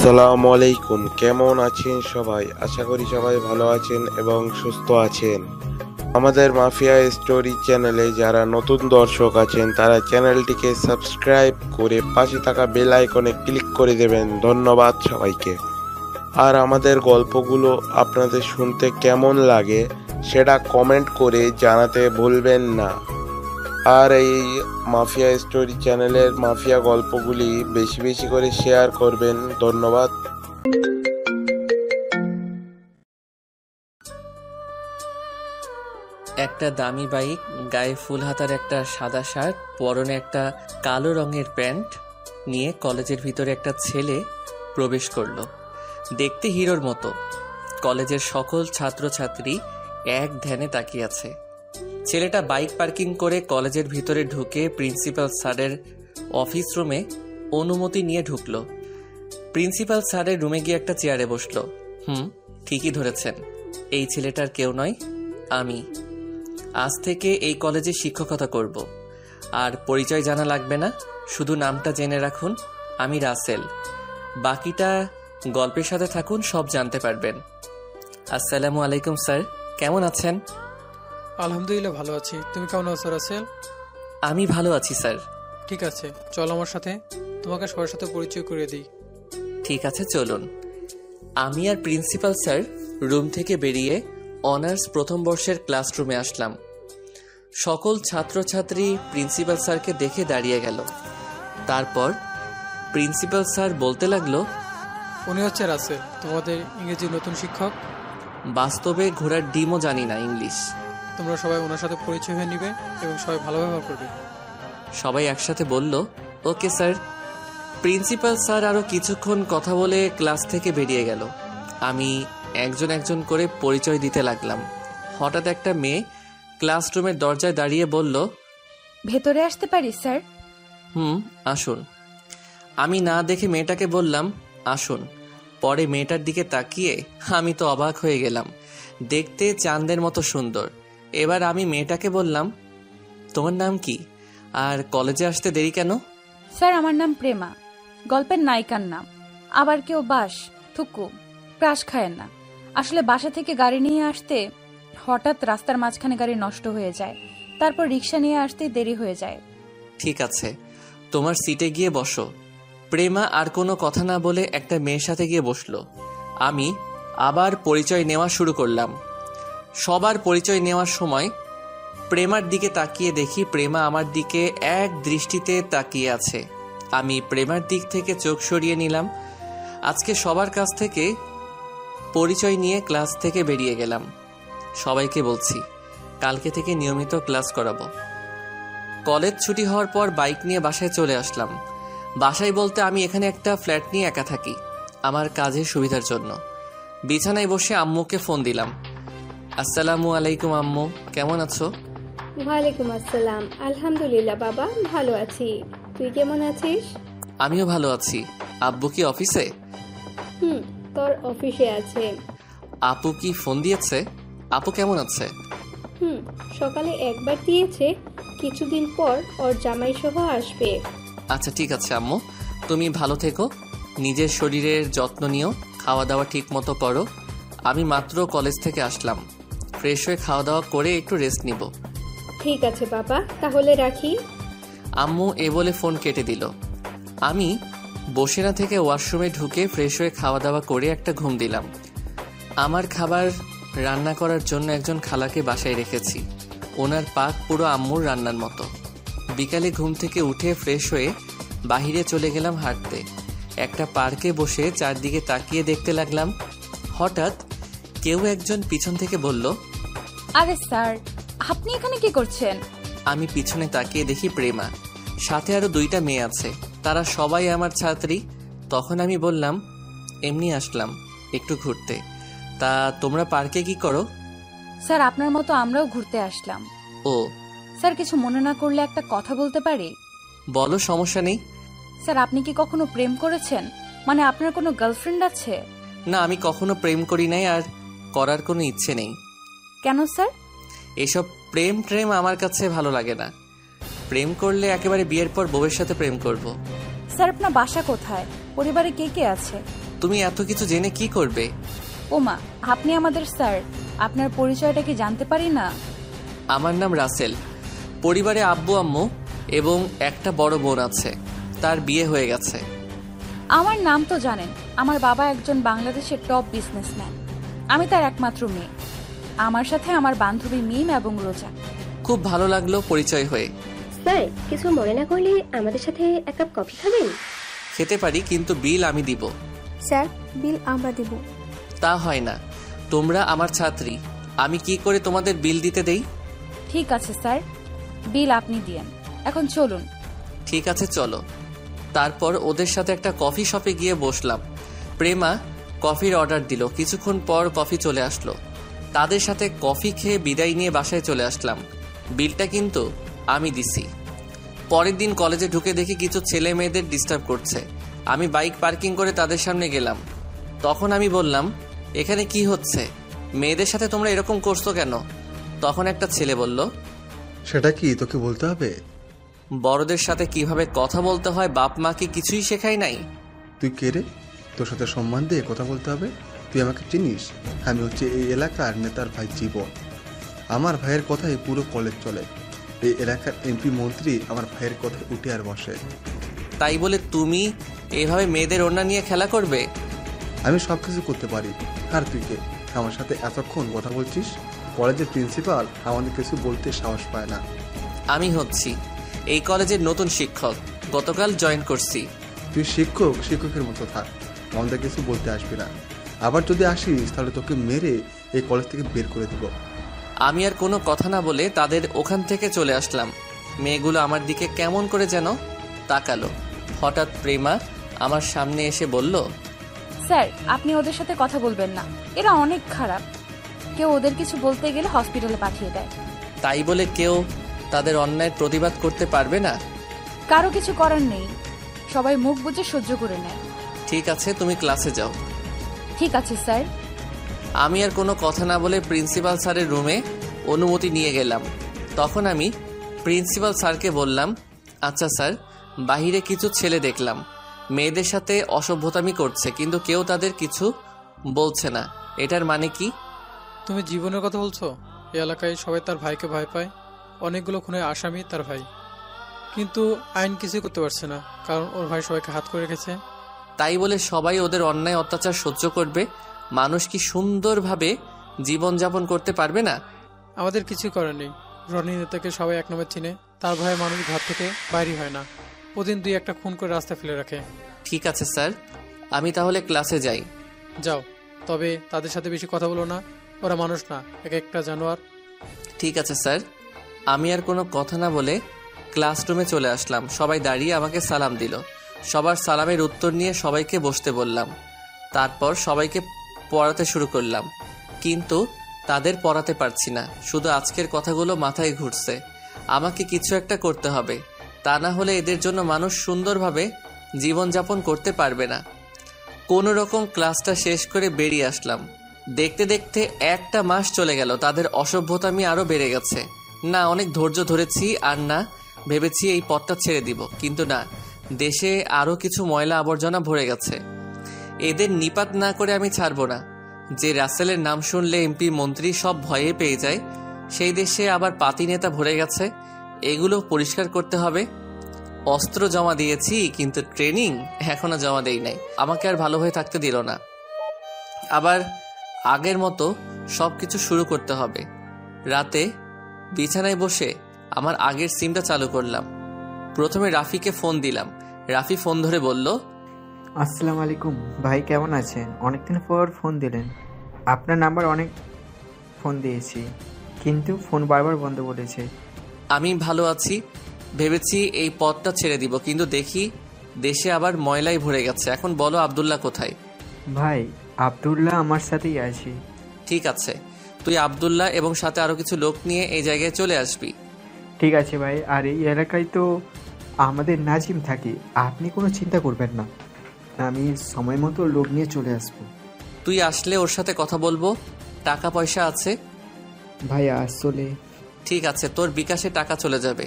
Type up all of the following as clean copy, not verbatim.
আসসালামু আলাইকুম। কেমন আছেন সবাই? আশা করি সবাই ভালো আছেন এবং সুস্থ আছেন। আমাদের মাফিয়া স্টোরি চ্যানেলে যারা নতুন দর্শক আছেন তারা চ্যানেলটিকে সাবস্ক্রাইব করে পাশে থাকা বেল আইকনে ক্লিক করে দেবেন। ধন্যবাদ সবাইকে। আর আমাদের গল্পগুলো আপনাদের শুনতে কেমন লাগে সেটা কমেন্ট করে জানাতে ভুলবেন না। আর এই মাফিয়া স্টোরি চ্যানেলের মাফিয়া গল্পগুলি বেশি বেশি করে শেয়ার করবেন। ধন্যবাদ। একটা দামি বাইক, গায়ে ফুল হাতার একটা সাদা শার্ট, পরনে একটা কালো রঙের প্যান্ট নিয়ে কলেজের ভিতরে একটা ছেলে প্রবেশ করলো। দেখতে হিরোর মতো। কলেজের সকল ছাত্রছাত্রী এক ধ্যানে তাকিয়ে আছে। ছেলেটা বাইক পার্কিং করে কলেজের ভিতরে ঢুকে প্রিন্সিপাল স্যারের অফিস রুমে অনুমতি নিয়ে ঢুকলো। প্রিন্সিপাল স্যারের রুমে গিয়ে একটা চেয়ারে বসলো। ঠিকই ধরেছেন, এই ছেলেটার কেউ নয়, আমি। আজ থেকে এই কলেজে শিক্ষকতা করব। আর পরিচয় জানা লাগবে না, শুধু নামটা জেনে রাখুন, আমি রাসেল। বাকিটা গল্পের সাথে থাকুন, সব জানতে পারবেন। আসসালামু আলাইকুম স্যার, কেমন আছেন? আলহামদুলিল্লাহ ভালো আছি। তুমি কেমন আছো রাসেল? আমি ভালো আছি স্যার। ঠিক আছে, চলো আমার সাথে, তোমাকে সবার সাথে পরিচয় করে দিই। ঠিক আছে, চলুন। আমি আর প্রিন্সিপাল স্যার রুম থেকে বেরিয়ে অনার্স প্রথম বর্ষের ক্লাসরুমে আসলাম। সকল ছাত্রছাত্রী প্রিন্সিপাল স্যারকে দেখে দাঁড়িয়ে গেল। তারপর প্রিন্সিপাল স্যার বলতে লাগলো, উনি হচ্ছে রাসেল, তোমাদের ইংরেজি নতুন শিক্ষক। বাস্তবে ঘোড়ার ডিমও জানি না ইংলিশ। তোমরা সবাই ওনার সাথে পরিচয় হয়ে নিবে এবং সবাই ভালো ব্যবহার করবে। সবাই একসাথে বলল, ওকে স্যার। প্রিন্সিপাল স্যার আরও কিছুক্ষণ কথা বলে ক্লাস থেকে বেরিয়ে গেল। আমি একজন একজন করে পরিচয় দিতে লাগলাম। হঠাৎ একটা মেয়ে ক্লাসরুমের দরজায় দাঁড়িয়ে বলল, ভেতরে আসতে পারি স্যার? আসুন। আমি না দেখে মেয়েটাকে বললাম, আসুন। পরে মেয়েটার দিকে তাকিয়ে আমি তো অবাক হয়ে গেলাম। দেখতে চাঁদের মতো সুন্দর। এবার আমি মেয়েটাকে বললাম, তোমার নাম কি আর কলেজে আসতে দেরি কেন? স্যার, আমার নাম প্রেমা, গল্পের নায়িকার নাম। আবার কেউ বাস, থুকু, ক্রাশ খায় না। আসলে বাসা থেকে গাড়ি নিয়ে আসতে হঠাৎ রাস্তার মাঝখানে গাড়ি নষ্ট হয়ে যায়, তারপর রিক্সা নিয়ে আসতে দেরি হয়ে যায়। ঠিক আছে, তোমার সিটে গিয়ে বসো। প্রেমা আর কোনো কথা না বলে একটা মেয়ের সাথে গিয়ে বসলো। আমি আবার পরিচয় নেওয়া শুরু করলাম। সবার পরিচয় নেওয়ার সময় প্রেমার দিকে তাকিয়ে দেখি প্রেমা আমার দিকে এক দৃষ্টিতে তাকিয়ে আছে। আমি প্রেমার দিক থেকে চোখ সরিয়ে নিলাম। আজকে সবার কাছ থেকে পরিচয় নিয়ে ক্লাস থেকে বেরিয়ে গেলাম। সবাইকে বলছি, কালকে থেকে নিয়মিত ক্লাস করাবো। কলেজ ছুটি হওয়ার পর বাইক নিয়ে বাসায় চলে আসলাম। বাসায় বলতে আমি এখানে একটা ফ্ল্যাট নিয়ে একা থাকি, আমার কাজের সুবিধার জন্য। বিছানায় বসে আম্মুকে ফোন দিলাম। আসসালামু আলাইকুম আম্মু, কেমন আছো? ওয়ালাইকুম আসসালাম। আলহামদুলিল্লাহ বাবা, ভালো আছি। তুই কেমন আছিস? আমিও ভালো আছি। আব্বু কি অফিসে? তোর অফিসে আছে। আপু কি ফোন দিয়েছে? আপু কেমন আছে? সকালে একবার দিয়েছে, কিছুদিন পর ওর জামাই সহ আসবে। আচ্ছা ঠিক আছে আম্মু, তুমি ভালো থেকো, নিজের শরীরের যত্ন নিও, খাওয়া দাওয়া ঠিক মতো করো। আমি মাত্র কলেজ থেকে আসলাম, ফ্রেশ হয়ে খাওয়া দাওয়া করে একটু রেস্ট নিব। ঠিক আছে বাবা, তাহলে রাখি। আম্মু এ বলে ফোন কেটে দিল। আমি বসে না থেকে ওয়াশরুমে ঢুকে ফ্রেশ হয়ে খাওয়া দাওয়া করে একটা ঘুম দিলাম। আমার খাবার রান্না করার জন্য একজন খালাকে বাসায় রেখেছি। ওনার পাক পুরো আম্মুর রান্নার মতো। বিকালে ঘুম থেকে উঠে ফ্রেশ হয়ে বাহিরে চলে গেলাম হাঁটতে। একটা পার্কে বসে চারদিকে তাকিয়ে দেখতে লাগলাম। হঠাৎ কেউ একজন পিছন থেকে বলল, আরে স্যার, আপনি এখানে কি করছেন? আমি পিছনে তাকিয়ে দেখি প্রেমা, সাথে আরো 2টা মেয়ে আছে, তারা সবাই আমার ছাত্রী। তখন আমি বললাম, এমনি আসলাম একটু ঘুরতে। তা তোমরা পার্কে কি করো? স্যার, আপনার মতো আমরাও ঘুরতে আসলাম। ও স্যার, কিছু মনে না করলে একটা কথা বলতে পারি? বলো, সমস্যা নেই। স্যার, আপনি কি কখনো প্রেম করেছেন? মানে আপনার কোনো গার্লফ্রেন্ড আছে? না, আমি কখনো প্রেম করি নাই, আর করার কোনো ইচ্ছে নেই। কেন স্যার? এসব প্রেম ট্রেম আমার কাছে ভালো লাগে না। প্রেম করলে একেবারে বিয়ের পর বউয়ের সাথে প্রেম করব। স্যার, আপনার বাসা কোথায়? পরিবারে কে কে আছে? তুমি এত কিছু জেনে কি করবে? ওমা, আপনি আমাদের স্যার, আপনার পরিচয়টা কি জানতে পারি না? আমার নাম রাসেল। পরিবারে আব্বু আম্মু এবং একটা বড় বোন আছে, তার বিয়ে হয়ে গেছে। আমার নাম তো জানেন, আমার বাবা একজন বাংলাদেশের টপ বিজনেসম্যান। আমি তার একমাত্র মেয়ে। আমার সাথে আমার বান্ধবী মিম এবং রোজা। খুব ভালো লাগলো পরিচয় হয়ে। স্যার, কিছু মনে না করলে আমাদের সাথে এক কাপ কফি খাবেন? খেতে পারি, কিন্তু বিল আমি দিব। স্যার, বিল আমরা দেব। তা হয় না, তোমরা আমার ছাত্রী, আমি কি করে তোমাদের বিল দিতে দেই? ঠিক আছে স্যার, বিল আপনি দিয়েন। এখন চলুন। ঠিক আছে চলো। তারপর ওদের সাথে একটা কফি শপে গিয়ে বসলাম। প্রেমা কফির অর্ডার দিল। কিছুক্ষণ পর কফি চলে আসলো। তাদের সাথে কফি খেয়ে বিদায় নিয়ে বাসায় চলে আসলাম। বিলটা কিন্তু আমি দিছি। পরের দিন কলেজে ঢুকে দেখি কিছু ছেলে মেয়েদের ডিস্টার্ব করছে। আমি বাইক পার্কিং করে তাদের সামনে গেলাম। তখন আমি বললাম, এখানে কি হচ্ছে? মেয়েদের সাথে তোমরা এরকম করছো কেন? তখন একটা ছেলে বলল, সেটা কি তোকে বলতে হবে? বড়দের সাথে কিভাবে কথা বলতে হয় বাপ মাকে কিছুই শেখাই নাই। তুই কে রে? তোর সাথে সম্মান দিয়ে কথা বলতে হবে? তুই আমাকে চিনিস? আমি হচ্ছে এই এলাকার নেতার ভাই জীবন। আমার ভাইয়ের কথাই পুরো কলেজ চলে। এই এলাকার এমপি মন্ত্রী আমার ভাইয়ের কথায় উঠে আর বসে। তাই বলে তুমি এভাবে মেয়েদের ওড়না নিয়ে খেলা করবে? আমি সব কিছু করতে পারি। আর তুই কে আমার সাথে এতক্ষণ কথা বলছিস? কলেজের প্রিন্সিপাল আমাদের কিছু বলতে সাহস পায় না। আমি হচ্ছি এই কলেজের নতুন শিক্ষক, গতকাল জয়েন করছি। তুই শিক্ষকের মতো থাক, আমাদের কিছু বলতে আসবি না। আবার যদি আসিস তাহলে তোকে মেরে এই কলেজ থেকে বের করে দিব। আমি আর কোনো কথা না বলে তাদের ওখান থেকে চলে আসলাম। মেয়েগুলো আমার দিকে কেমন করে যেন তাকালো। হঠাৎ প্রেমা আমার সামনে এসে বলল, স্যার, আপনি ওদের সাথে কথা বলবেন না, এরা অনেক খারাপ। কেউ ওদের কিছু বলতে গেলে হসপিটালে পাঠিয়ে দেয়। তাই বলে কেউ তাদের অন্যায়ের প্রতিবাদ করতে পারবে না? কারো কিছু করার নেই, সবাই মুখ বুজে সহ্য করে নেয়। ঠিক আছে, তুমি ক্লাসে যাও। ঠিক আছে স্যার। আমি আর কোনো কথা না বলে প্রিন্সিপাল স্যারের রুমে অনুমতি নিয়ে গেলাম। তখন আমি প্রিন্সিপাল স্যারকে বললাম, আচ্ছা স্যার, বাহিরে কিছু ছেলে দেখলাম মেয়েদের সাথে অসভ্যতামি করছে, কিন্তু কেউ তাদের কিছু বলছে না, এটার মানে কি? তুমি জীবনের কথা বলছো? এই এলাকায় সবাই তার ভাইকে ভয় পায়। অনেকগুলো খুনের আসামি তার ভাই, কিন্তু আইন কিছুই করতে পারছে না, কারণ ওর ভাই সবাইকে হাত করে রেখেছে। তাই বলে সবাই ওদের অন্যায় অত্যাচার সহ্য করবে? মানুষ কি সুন্দরভাবে জীবনযাপন করতে পারবে না? আমাদের কিছু করার নেই। রনি নেতাকে সবাই এক নম্বর চিনে। তার ভয়ে মানুষ ঘর থেকে বাইরে হয় না। প্রতিদিন 2-1টা খুন করে রাস্তা ফেলে রাখে। ঠিক আছে স্যার, আমি তাহলে ক্লাসে যাই। যাও, তবে তাদের সাথে বেশি কথা বলো না। ওরা মানুষ না, এক একটা জানোয়ার। ঠিক আছে স্যার। আমি আর কোনো কথা না বলে ক্লাসরুমে চলে আসলাম। সবাই দাঁড়িয়ে আমাকে সালাম দিল। সবার সালামের উত্তর নিয়ে সবাইকে বসতে বললাম। তারপর সবাইকে পড়াতে শুরু করলাম, কিন্তু তাদের পড়াতে পারছি না। শুধু আজকের কথাগুলো মাথায় ঘুরছে। আমাকে কিছু একটা করতে হবে, তা না হলে এদের জন্য মানুষ সুন্দরভাবে জীবনযাপন করতে পারবে না। কোনো রকম ক্লাসটা শেষ করে বেরিয়ে আসলাম। দেখতে দেখতে একটা মাস চলে গেল। তাদের অসভ্যতামি আরও বেড়ে গেছে। না অনেক ধৈর্য ধরেছি, আর না ভেবেছি এই পথটা ছেড়ে দিব, কিন্তু না, দেশে আরও কিছু ময়লা আবর্জনা ভরে গেছে। এদের নিপাত না করে আমি ছাড়ব না। যে রাসেলের নাম শুনলে এমপি মন্ত্রী সব ভয়ে পেয়ে যায়, সেই দেশে আবার পাতি নেতা ভরে গেছে। এগুলো পরিষ্কার করতে হবে। অস্ত্র জমা দিয়েছি, কিন্তু ট্রেনিং এখনো জমা দেই নাই। আমাকে আর ভালো হয়ে থাকতে দিল না। আবার আগের মতো সব কিছু শুরু করতে হবে। রাতে বিছানায় বসে আমার আগের সিমটা চালু করলাম। প্রথমে রাফিকে ফোন দিলাম। রাফি ফোন ধরে বলল, আসসালামু আলাইকুম ভাই, কেমন আছেন? অনেকদিন পর ফোন দিলেন। আপনার নাম্বার অনেক ফোন দিয়েছি, কিন্তু ফোন বারবার বন্ধ বলেছে। আমি ভালো আছি, ভেবেছি এই পথটা ছেড়ে দিব, কিন্তু দেখি দেশে আবার ময়লাই ভরে গেছে। এখন বলো আব্দুল্লাহ কোথায়? ভাই, আব্দুল্লাহ আমার সাথেই আছে। ঠিক আছে, তুই আব্দুল্লাহ এবং সাথে আরো কিছু লোক নিয়ে এই জায়গায় চলে আসবি। ঠিক আছে ভাই, আর এই এলাকায় তো আমাদের নাজিম থাকে, আপনি কোনো চিন্তা করবেন না, আমি সময় মতো লোক নিয়ে চলে আসবো। তুই আসলে ওর সাথে কথা বলবো। টাকা পয়সা আছে? ভাই আসলে ঠিক আছে, তোর বিকাশে টাকা চলে যাবে।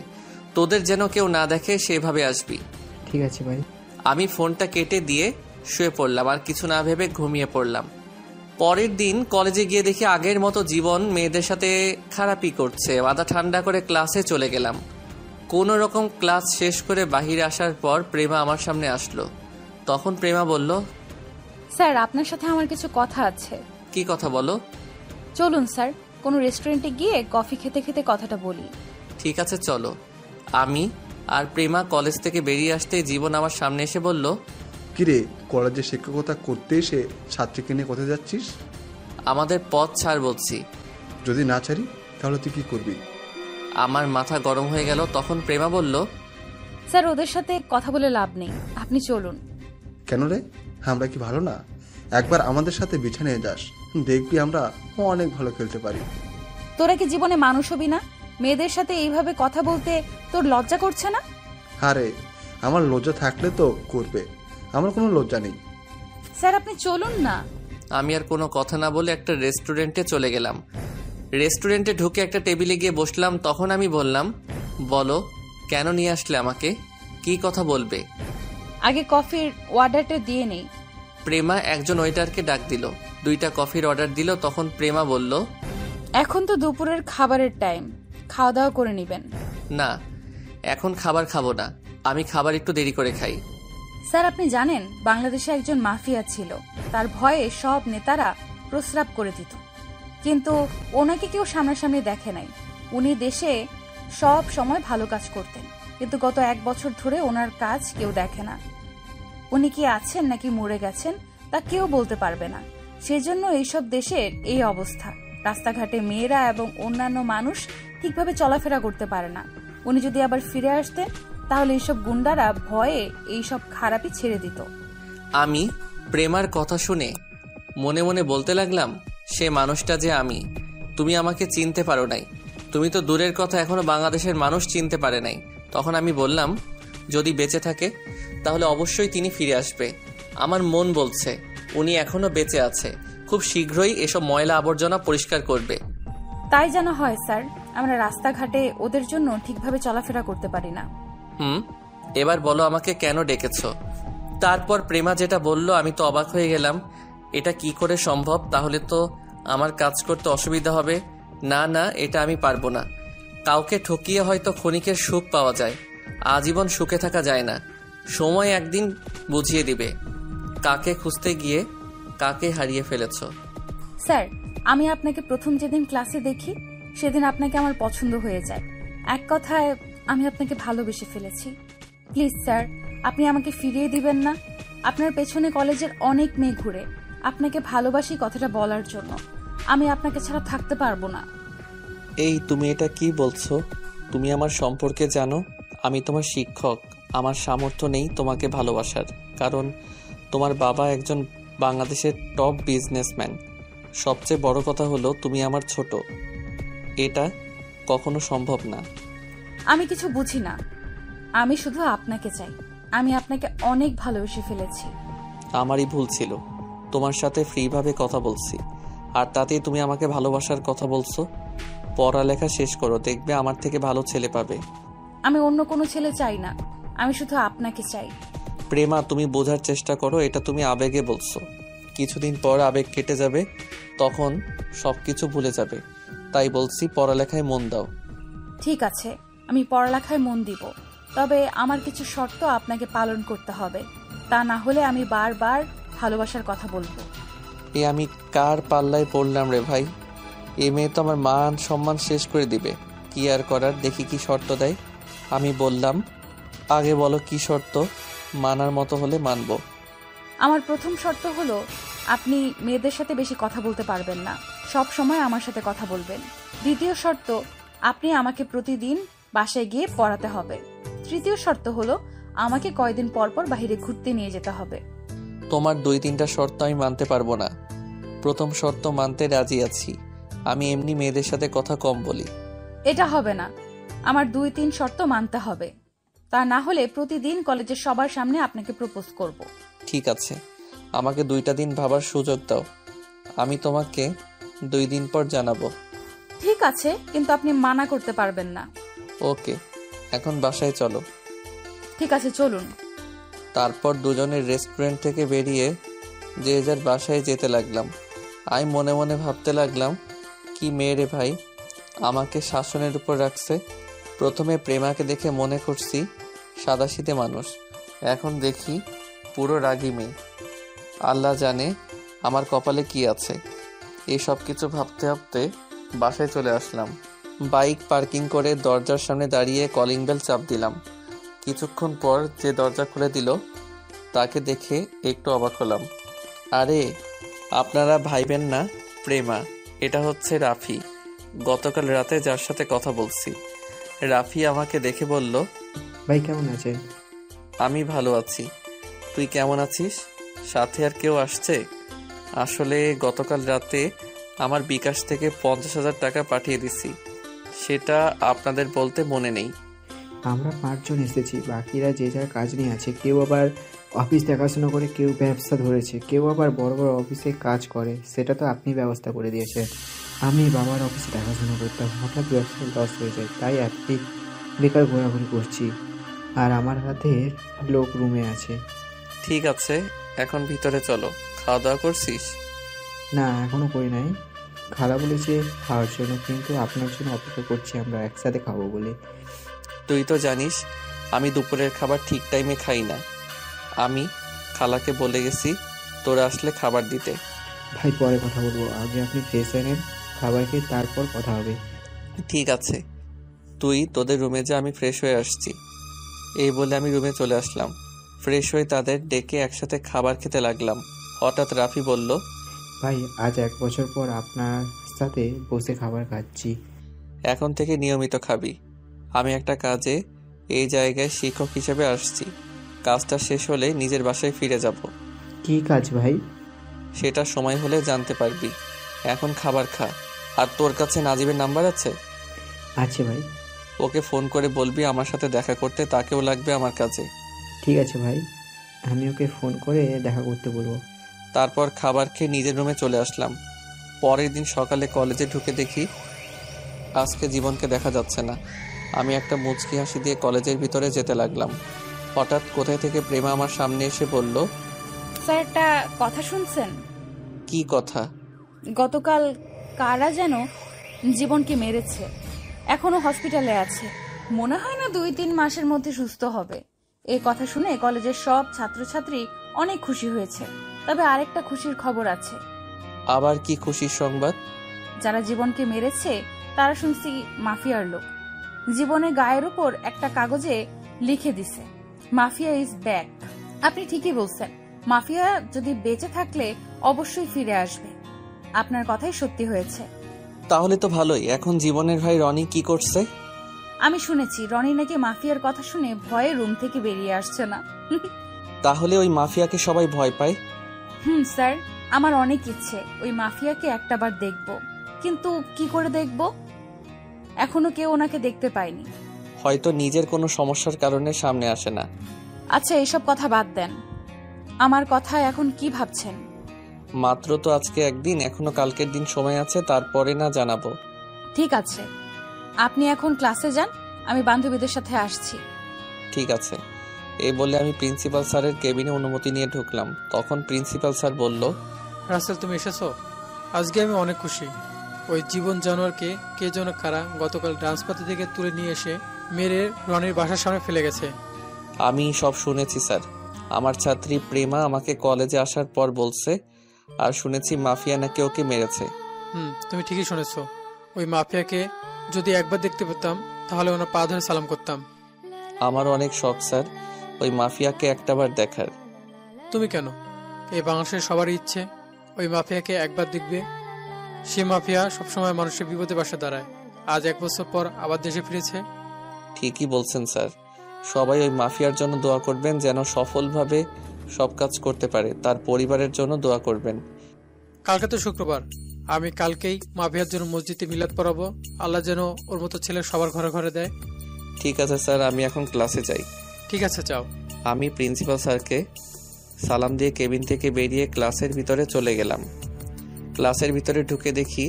তোদের যেন কেউ না দেখে সেভাবে আসবি। ঠিক আছে ভাই। আমি ফোনটা কেটে দিয়ে শুয়ে পড়লাম, আর কিছু না ভেবে ঘুমিয়ে পড়লাম। পরের দিন কলেজে গিয়ে দেখি আগের মতো জীবন মেয়েদের সাথে খারাপই করছে। মাথা ঠান্ডা করে ক্লাসে চলে গেলাম। কোনো রকম ক্লাস শেষ করে বাহিরে আসার পর প্রেমা আমার সামনে আসলো। তখন প্রেমা বলল, স্যার আপনার সাথে আমার কিছু কথা আছে। কি কথা বলো? চলুন স্যার, কোনো রেস্টুরেন্টে গিয়ে কফি খেতে খেতে কথাটা বলি। ঠিক আছে চলো। আমি আর প্রেমা কলেজ থেকে বেরিয়ে আসতেই জীবন আমার সামনে এসে বলল, কিরে, কলেজে শিক্ষকতা করতে এসে ছাত্রীকে নিয়ে কোথায় যাচ্ছিস? আমাদের পথ ছাড় বলছি। যদি না ছাড়ি তাহলে তুই কি করবি? আমার মাথা গরম হয়ে গেল। তখন প্রেমা বলল, স্যার ওদের সাথে কথা বলে লাভ নেই, আপনি চলুন। কেন রে, আমরা কি ভালো না? একবার আমাদের সাথে বিছানায় যাস, দেখবি আমরা অনেক ভালো খেলতে পারি। তোরা কি জীবনে মানুষ হবি না? মেয়েদের সাথে এইভাবে কথা বলতে তোর লজ্জা করছে না? আরে আমার লজ্জা থাকলে তো করবে, আমার কোনো লজ্জা নেই। স্যার আপনি চলুন না। আমি আর কোনো কথা না বলে একটা রেস্টুরেন্টে চলে গেলাম। রেস্টুরেন্টে ঢুকে একটা টেবিলে গিয়ে বসলাম। তখন আমি বললাম, বলো কেন নিয়ে আসলে আমাকে, কি কথা বলবে? আগে কফির অর্ডারটা দিয়ে নেই। প্রেমা একজন ওয়েটারকে ডাক দিল, 2টা কফির অর্ডার দিল। তখন প্রেমা বলল, এখন তো দুপুরের খাবারের টাইম, খাওয়া দাওয়া করে নেবেন। না এখন খাবার খাবো না, আমি খাবার একটু দেরি করে খাই। স্যার আপনি জানেন বাংলাদেশে একজন মাফিয়া ছিল, তার ভয়ে সব নেতারা প্রস্রাব করে দিত, কিন্তু ওনাকে কেউ সামনাসামনি দেখে নাই। উনি দেশে সব সময় ভালো কাজ করতেন, কিন্তু গত 1 বছর ধরে ওনার কাজ কেউ দেখে না। উনি কি আছেন নাকি মরে গেছেন তা কেউ বলতে পারবে না। সেজন্য এইসব দেশের এই অবস্থা। রাস্তাঘাটে মেয়েরা এবং অন্যান্য মানুষ ঠিকভাবে চলাফেরা করতে পারে না। উনি যদি আবার ফিরে আসতেন তাহলে এইসব গুন্ডারা ভয়ে এইসব খারাপই ছেড়ে দিত। আমি প্রেমার কথা শুনে মনে মনে বলতে লাগলাম, সে মানুষটা যে আমি। তুমি আমাকে চিনতে পারো নাই, তুমি তো দূরের কথা এখনো বাংলাদেশের মানুষ চিনতে পারে নাই। তখন আমি বললাম, যদি বেঁচে থাকে তাহলে অবশ্যই তিনি ফিরে আসবে। আমার মন বলছে উনি এখনো বেঁচে আছে, খুব শীঘ্রই এসব ময়লা আবর্জনা পরিষ্কার করবে। তাই যেন হয় স্যার, আমরা রাস্তাঘাটে ওদের জন্য ঠিকভাবে চলাফেরা করতে পারি না। এবার বলো আমাকে কেন ডেকেছো? তারপর প্রেমা যেটা বলল আমি তো অবাক হয়ে গেলাম। এটা কি করে সম্ভব? তাহলে তো আমার কাজ করতে অসুবিধা হবে। না না, এটা আমি পারবো না। কাউকে ঠকিয়ে হয়তো ক্ষণিকের সুখ পাওয়া যায়, আজীবন সুখে থাকা যায় না। সময় একদিন বুঝিয়ে দিবে কাকে খুঁজতে গিয়ে কাকে হারিয়ে ফেলেছো। স্যার আমি আপনাকে প্রথম যেদিন ক্লাসে দেখি সেদিন আপনাকে আমার পছন্দ হয়ে যায়। এক কথায় আমি আপনাকে ভালোবেসে ফেলেছি। প্লিজ স্যার, আপনি আমাকে ফিরিয়ে দিবেন না? আপনার পেছনে কলেজের অনেক মেয়ে ঘুরে আপনাকে ভালোবাসি কথাটা বলার জন্য। আমি আপনাকে ছাড়া থাকতে পারবো না। এই তুমি এটা কি বলছো? তুমি আমার সম্পর্কে জানো, আমি তোমার শিক্ষক। আমার সামর্থ্য নেই তোমাকে ভালোবাসার, কারণ তোমার বাবা একজন বাংলাদেশের টপ বিজনেসম্যান। সবচেয়ে বড় কথা হলো তুমি আমার ছোট, এটা কখনো সম্ভব না। আমি কিছু বুঝি না, আমি শুধু আপনাকে চাই। আমি আপনাকে অনেক ভালোবেসে ফেলেছি। আমারই ভুল ছিল, তোমার সাথে ফ্রিভাবে কথা বলছি, আর তাতেই তুমি আমাকে ভালোবাসার কথা বলছো। পড়ালেখা শেষ করো, দেখবে আমার থেকে ভালো ছেলে পাবে। আমি অন্য কোনো ছেলে চাই না, আমি শুধু আপনাকে চাই। প্রেমা তুমি বোঝার চেষ্টা করো, এটা তুমি আবেগে বলছো। কিছুদিন পর আবেগ কেটে যাবে, তখন সবকিছু ভুলে যাবে। তাই বলছি পড়ালেখায় মন দাও। ঠিক আছে, আমি পড়ালেখায় মন দিব, তবে আমার কিছু শর্ত আপনাকে পালন করতে হবে। তা না হলে আমি বারবার ভালোবাসার কথা বলবো। আমি কার পাল্লায় পড়লাম রে ভাই? এ মেয়ে তো আমার মান সম্মান শেষ করে দিবে। কি আর করার, দেখি কি শর্ত দেয়। আমি বললাম, আগে বলো কি শর্ত, মানার মতো হলে মানবো। আমার প্রথম শর্ত হলো আপনি মেয়েদের সাথে বেশি কথা বলতে পারবেন না, সব সময় আমার সাথে কথা বলবেন। দ্বিতীয় শর্ত, আপনি আমাকে প্রতিদিন বাসায় গিয়ে পড়াতে হবে। তৃতীয় শর্ত হলো আমাকে কয়দিন পর পর বাইরে ঘুরতে নিয়ে যেতে হবে। তোমার 2-3টা শর্ত আমি মানতে পারবো না। প্রথম শর্ত মানতে রাজি আছি, আমি এমনি মেয়েদের সাথে কথা কম বলি। এটা হবে না, আমার 2-3 শর্ত মানতে হবে। তা না হলে প্রতিদিন কলেজের সবার সামনে আপনাকে প্রপোজ করব। ঠিক আছে, আমাকে 2টা দিন ভাবার সুযোগ দাও, আমি তোমাকে 2 দিন পর জানাবো। ঠিক আছে, কিন্তু আপনি মানা করতে পারবেন না। ওকে, এখন বাসায় চলো। ঠিক আছে চলুন। তারপর দুজনের রেস্টুরেন্ট থেকে বেরিয়ে যে যার বাসায় যেতে লাগলাম। আমি মনে মনে ভাবতে লাগলাম, কি মেয়ে রে ভাই, আমাকে শাসনের উপর রাখছে। প্রথমে প্রেমাকে দেখে মনে করছি সাদাসিধে মানুষ, এখন দেখি পুরো রাগী মেয়ে। আল্লাহ জানে আমার কপালে কি আছে। এই সব কিছু ভাবতে ভাবতে বাসায় চলে আসলাম। বাইক পার্কিং করে দরজার সামনে দাঁড়িয়ে কলিং বেল চাপ দিলাম। কিছুক্ষণ পর যে দরজা খুলে দিল তাকে দেখে একটু অবাক হলাম। আরে আপনারা ভাইবেন না, প্রেমা, এটা হচ্ছে রাফি, গতকাল রাতে যার সাথে কথা বলছি। রাফি আমাকে দেখে বলল, ভাই কেমন আছেন? আমি ভালো আছি, তুই কেমন আছিস? সাথে আর কেউ আসছে? আসলে গতকাল রাতে আমার বিকাশ থেকে 50,000 টাকা পাঠিয়ে দিছি, সেটা আপনাদের বলতে মনে নেই। আমরা 5 জন এসেছি, বাকিরা যে যার কাজ নিয়ে আছে। কেউ আবার অফিস দেখাশোনা করে, কেউ ব্যবসা ধরেছে, কেউ আবার বড় বড় অফিসে কাজ করে। সেটা তো আপনি ব্যবস্থা করে দিয়েছেন। আমি বাবার অফিসে দেখাশোনা করতাম, হঠাৎ ব্যবসা লস হয়ে যায়, তাই আপনি বেকার ঘোরাঘুরি করছি। আর আমার হাতে লোক রুমে আছে। ঠিক আছে, এখন ভিতরে চলো। খাওয়া দাওয়া করছিস? না, এখনো করি নাই। খালা বলেছে খাওয়ার জন্য, কিন্তু আপনার জন্য অপেক্ষা করছি, আমরা একসাথে খাবো বলে। তুই তো জানিস আমি দুপুরের খাবার ঠিক টাইমে খাই না। আমি খালাকে বলে গেছি তোরা আসলে খাবার দিতে। ভাই পরে কথা বলবো, আগে আপনি ফ্রেশ হয়ে নেন, খাবার খেয়ে তারপর কথা হবে। ঠিক আছে, তুই তোদের রুমে যা, আমি ফ্রেশ হয়ে আসছি। এই বলে আমি রুমে চলে আসলাম। ফ্রেশ হয়ে তাদের ডেকে একসাথে খাবার খেতে লাগলাম। হঠাৎ রাফি বলল, ভাই আজ 1 বছর পর আপনার সাথে বসে খাবার খাচ্ছি। এখন থেকে নিয়মিত খাবি। আমি একটা কাজে এই জায়গায় শিক্ষক হিসেবে আসছি। কাজটা শেষ হলে নিজের বাসায় ফিরে যাব। কি কাজ ভাই? সেটা সময় হলে জানতে পারবি। এখন খাবার খা। আর তোর কাছে নাজিবের নাম্বার আছে? আছে ভাই। ওকে ফোন করে বলবি আমার সাথে দেখা করতে, তাকেও লাগবে আমার কাজে। ঠিক আছে ভাই, আমি ওকে ফোন করে দেখা করতে বলবো। তারপর খাবার খেয়ে নিজের রুমে চলে আসলাম। পরের দিন সকালে কলেজে ঢুকে দেখি আজকে জীবনকে দেখা যাচ্ছে না। আমি একটা মুচকি হাসি দিয়ে কলেজের ভিতরে যেতে লাগলাম। হঠাৎ কোথায় থেকে প্রেমা আমার সামনে এসে বলল, স্যার, একটা কথা শুনছেন? কি কথা? গতকাল কারা যেন জীবনকে মেরেছে, এখনো হসপিটালে আছে। মনে হয় না 2-3 মাসের মধ্যে সুস্থ হবে। এই কথা শুনে কলেজের সব ছাত্রছাত্রী অনেক খুশি হয়েছে। তবে আরেকটা খুশির খবর আছে। আবার কি খুশির সংবাদ? যারা জীবনকে মেরেছে তারা শুনছি মাফিয়ার লোক। জীবনের গায়ের উপর একটা কাগজে লিখে দিছে, মাফিয়া ইজ ব্যাক। আপনি ঠিকই বলছেন, মাফিয়া যদি বেঁচে থাকলে অবশ্যই ফিরে আসবে। আপনার কথাই সত্যি হয়েছে। তাহলে তো ভালোই। এখন জীবনের ভাই রনি কি করছে? আমি শুনেছি রনি নাকি মাফিয়ার কথা শুনে ভয়ে রুম থেকে বেরিয়ে আসছে না। তাহলে ওই মাফিয়াকে সবাই ভয় পায়? স্যার, আমার অনেক ইচ্ছে ওই মাফিয়াকে একটাবার দেখব, কিন্তু কি করে দেখব? এখনো কেউ ওনাকে দেখতে পায়নি। হয়তো নিজের কোনো সমস্যার কারণে সামনে আসে না। আচ্ছা, এইসব কথা বাদ দেন। আমার কথা এখন কি ভাবছেন? মাত্র তো আজকে একদিন, এখনো কালকের দিন সময় আছে, তারপরে না জানাবো। ঠিক আছে, আপনি এখন ক্লাসে যান, আমি বান্ধবীদের সাথে আসছি। ঠিক আছে। এই বলে আমি প্রিন্সিপাল স্যারের কেবিনে অনুমতি নিয়ে ঢুকলাম। তখন প্রিন্সিপাল স্যার বলল, রাসেল তুমি এসেছো? আজকে আমি অনেক খুশি। ওই জীবন জানোয়ারকে কে যেন কারা গতকাল ডান্স পার্টি থেকে তুলে নিয়ে এসে মেরে রনির বাসার সামনে ফেলে গেছে। আমি সব শুনেছি স্যার। আমার ছাত্রী প্রেমা আমাকে কলেজে আসার পর বলছে, আর শুনেছি মাফিয়া নাকি ওকে মেরেছে। তুমি ঠিকই শুনেছো। ওই মাফিয়াকে যদি একবার দেখতে পেতাম তাহলে ওনার পা ধরে সালাম করতাম। আমার অনেক শখ স্যার ওই মাফিয়াকে একটাবার দেখার। তুমি কেন? এই বাংলাদেশের সবারই ইচ্ছে ওই মাফিয়াকে একবার দেখবে। সে মাফিয়া সবসময় মানুষের বিপদে পাশে দাঁড়ায়। আজ 1 বছর পর আবার দেশে ফিরেছে। ঠিকই বলছেন স্যার। সবাই ওই মাফিয়ার জন্য দোয়া করবেন, যেন সফলভাবে সব কাজ করতে পারে। তার পরিবারের জন্য দোয়া করবেন। কালকে তো শুক্রবার, আমি কালকেই মাফিয়ার জন্য মসজিদে মিলাদ পড়াবো। আল্লাহ যেন ওর মতো ছেলে সবার ঘরে ঘরে দেয়। ঠিক আছে স্যার, আমি এখন ক্লাসে যাই। ঠিক আছে, যাও। আমি প্রিন্সিপাল স্যারকে সালাম দিয়ে কেবিন থেকে বেরিয়ে ক্লাসের ভিতরে চলে গেলাম। ক্লাসের ভিতরে ঢুকে দেখি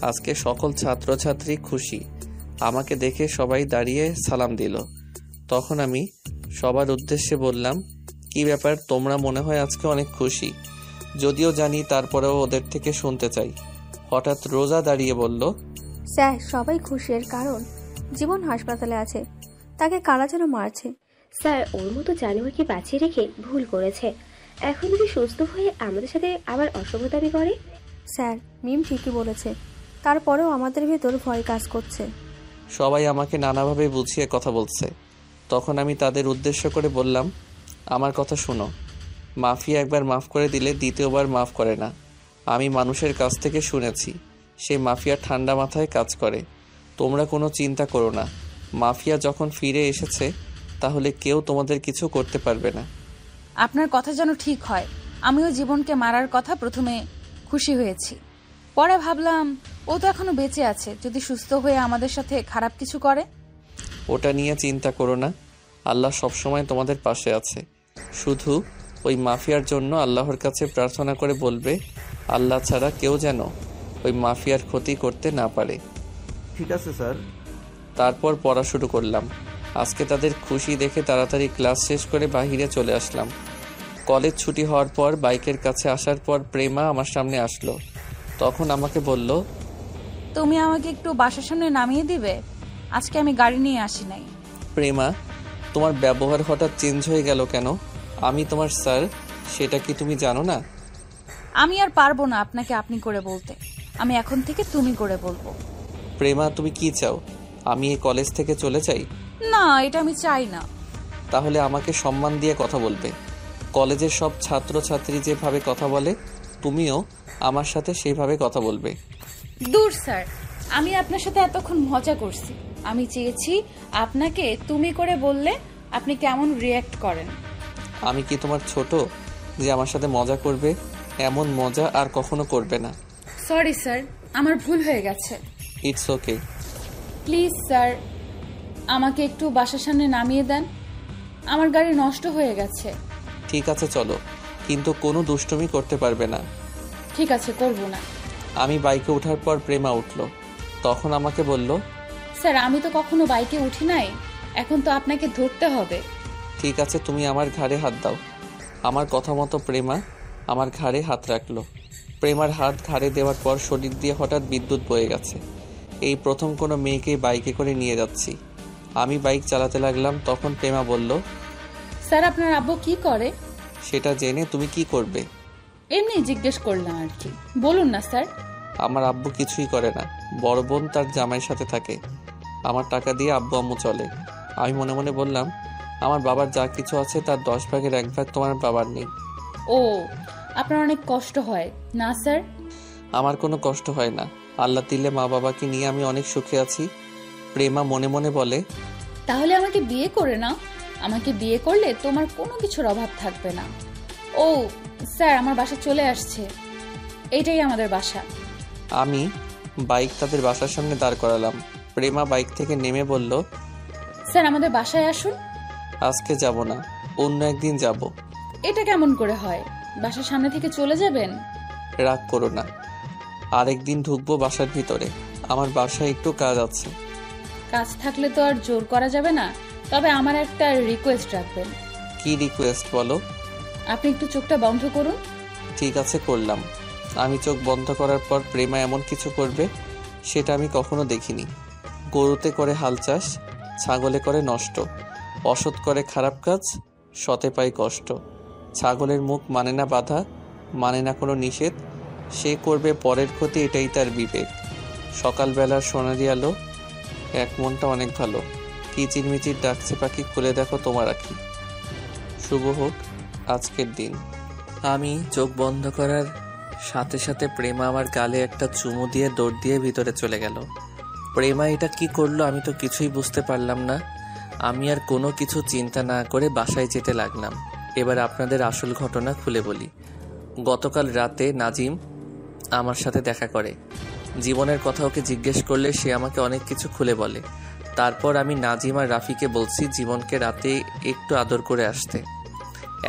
আজকে সকল ছাত্রছাত্রী খুশি। আমাকে দেখে সবাই দাঁড়িয়ে সালাম দিল। তখন আমি সবার উদ্দেশ্যে বললাম, কি ব্যাপার, তোমরা মনে হয় আজকে অনেক খুশি? যদিও জানি তারপরেও ওদের থেকে শুনতে চাই। হঠাৎ রোজা দাঁড়িয়ে বলল, স্যার সবাই খুশির কারণ জীবন হাসপাতালে আছে, তাকে কারা যেন মারছে। স্যার ওর মতো জানোয়ারকে বাঁচিয়ে রেখে ভুল করেছে। এখন যদি সুস্থ হয়ে আমাদের সাথে আবার অশুভ দাবি করে। স্যার মিম ঠিকই বলেছে, তারপরেও আমাদের ভেতর ভয় কাজ করছে। সবাই আমাকে নানাভাবে বুঝিয়ে কথা বলছে। তখন আমি তাদের উদ্দেশ্য করে বললাম, আমার কথা শুনো, মাফিয়া একবার মাফ করে দিলে দ্বিতীয়বার মাফ করে না। আমি মানুষের কাছ থেকে শুনেছি সেই মাফিয়া ঠান্ডা মাথায় কাজ করে। তোমরা কোনো চিন্তা করো না, মাফিয়া যখন ফিরে এসেছে তাহলে কেউ তোমাদের কিছু করতে পারবে না। আপনার কথা যেন ঠিক হয়। আমিও জীবনকে মারার কথা প্রথমে খুশি হয়েছি, পরে ভাবলাম ও তো এখনো বেঁচে আছে, যদি সুস্থ হয়ে আমাদের সাথে খারাপ কিছু করে। ওটা নিয়ে চিন্তা করো না, আল্লাহ সবসময় তোমাদের পাশে আছে। শুধু ওই মাফিয়ার জন্য আল্লাহর কাছে প্রার্থনা করে বলবে, আল্লাহ ছাড়া কেউ যেন ওই মাফিয়ার ক্ষতি করতে না পারে। ঠিক আছে স্যার। তারপর পড়া শুরু করলাম। আজকে তাদের খুশি দেখে তাড়াতাড়ি ক্লাস শেষ করে বাহিরে চলে আসলাম। কলেজ ছুটি হওয়ার পর বাইকের কাছে আসার পর প্রেমা আমার সামনে আসলো। তখন আমাকে বলল, তুমি আমাকে একটু বাসার সামনে নামিয়ে দিবে? আজকে আমি গাড়ি নিয়ে আসি নাই। প্রেমা, তোমার ব্যবহার হঠাৎ চেঞ্জ হয়ে গেল কেন? আমি তোমার স্যার, সেটা কি তুমি জানো না? আমি আর পারবো না আপনাকে আপনি করে বলতে, আমি এখন থেকে তুমি করে বলবো। প্রেমা, তুমি কি চাও? আমি এই কলেজ থেকে চলে যাই? না, এটা আমি চাই না। তাহলে আমাকে সম্মান দিয়ে কথা বলবে। কলেজের সব ছাত্র ছাত্রী যেভাবে কথা বলে তুমিও আমার সাথে সেইভাবে কথা বলবে। দূর স্যার, আমি আপনার সাথে এতক্ষণ মজা করছি। আমি চেয়েছি আপনাকে তুমি করে বললে আপনি কেমন রিয়্যাক্ট করেন। আমি কি তোমার ছোট যে আমার সাথে মজা করবে? এমন মজা আর কখনো করবে না। সরি স্যার, আমার ভুল হয়ে গেছে। It's okay. প্লিজ স্যার, আমাকে একটু বাসার সামনে নামিয়ে দেন, আমার গাড়ি নষ্ট হয়ে গেছে। ঠিক আছে চলো, কিন্তু কোনো দুষ্টুমি করতে পারবে না। ঠিক আছে, করব না। আমি বাইকে ওঠার পর প্রেমা উঠলো। তখন আমাকে বলল, স্যার আমি তো কখনো বাইকে উঠি নাই, এখন তো আপনাকে ধরতে হবে। ঠিক আছে, তুমি আমার ঘাড়ে হাত দাও। আমার কথা মতো প্রেমা আমার ঘাড়ে হাত রাখলো। প্রেমার হাত ঘাড়ে দেওয়ার পর শরীর দিয়ে হঠাৎ বিদ্যুৎ বয়ে গেছে। এই প্রথম কোনো মেয়েকে বাইকে করে নিয়ে যাচ্ছি। আমি বাইক চালাতে লাগলাম। তখন প্রেমা বলল, স্যার আপনার আব্বু কি করে? সেটা জেনে তুমি কি করবে? এমনি জিজ্ঞেস করলাম আর কি, বলুন না স্যার। আমার আব্বু কিছুই করে না, বড় বোন তার জামাইয়ের সাথে থাকে। আমার টাকা দিয়ে আব্বু আম্মু চলে। আমি মনে মনে বললাম, আমার বাবার যা কিছু আছে তার 10 ভাগের 1 ভাগ তোমার বাবার নেই। ও, আপনার অনেক কষ্ট হয় না স্যার? আমার কোনো কষ্ট হয় না, আল্লাহ দিলে মা বাবাকে নিয়ে আমি অনেক সুখে আছি। প্রেমা মনে মনে বলে, তাহলে আমাকে বিয়ে করে নাও, আমাকে বিয়ে করলে তোমার কোনো কিছুর অভাব থাকবে না। ও স্যার, আমার বাসা চলে আসছে, এইটাই আমাদের বাসা। আমি বাইক তাদের বাসার সামনে দাঁড় করালাম। প্রেমা বাইক থেকে নেমে বলল, স্যার আমাদের বাসায় আসুন। আজকে যাব না, অন্য একদিন যাব। এটা কেমন করে হয়? বাসার সামনে থেকে চলে যাবেন? রাগ করো না, আরেকদিন ঢুকবো বাসার ভিতরে। আমার বাসায় একটু কাজ আছে। কাজ থাকলে তো আর জোর করা যাবে না, তবে আমার একটা রিকোয়েস্ট রাখবেন। কি রিকোয়েস্ট বলো? আপনি একটু চোখটা বন্ধ করুন। ঠিক আছে, করলাম। আমি চোখ বন্ধ করার পর প্রেমা এমন কিছু করবে সেটা আমি কখনো দেখিনি। গরুতে করে হাল চাষ, ছাগলে করে নষ্ট, অসৎ করে খারাপ কাজ, সতে পায় কষ্ট। ছাগলের মুখ মানে না বাধা, মানে না কোনো নিষেধ, সে করবে পরের ক্ষতি, এটাই তার বিবেক। সকালবেলার সোনালি আলো, এক মনটা অনেক ভালো। কিচিরমিচির ডাকছে পাখি, খুলে দেখো তোমার আঁখি। শুভ হোক আজকের দিন। আমি চোখ বন্ধ করার সাথে সাথে প্রেমা আমার গালে একটা চুমু দিয়ে দৌড় দিয়ে ভিতরে চলে গেল। প্রেমা এটা কি করলো আমি তো কিছুই বুঝতে পারলাম না। আমি আর কোনো কিছু চিন্তা না করে বাসায় যেতে লাগলাম। এবার আপনাদের আসল ঘটনা খুলে বলি। গতকাল রাতে নাজিম আমার সাথে দেখা করে। জীবনের কথা ওকে জিজ্ঞেস করলে সে আমাকে অনেক কিছু খুলে বলে। তারপর আমি নাজিম আর রাফিকে বলছি জীবনকে রাতে একটু আদর করে আসতে।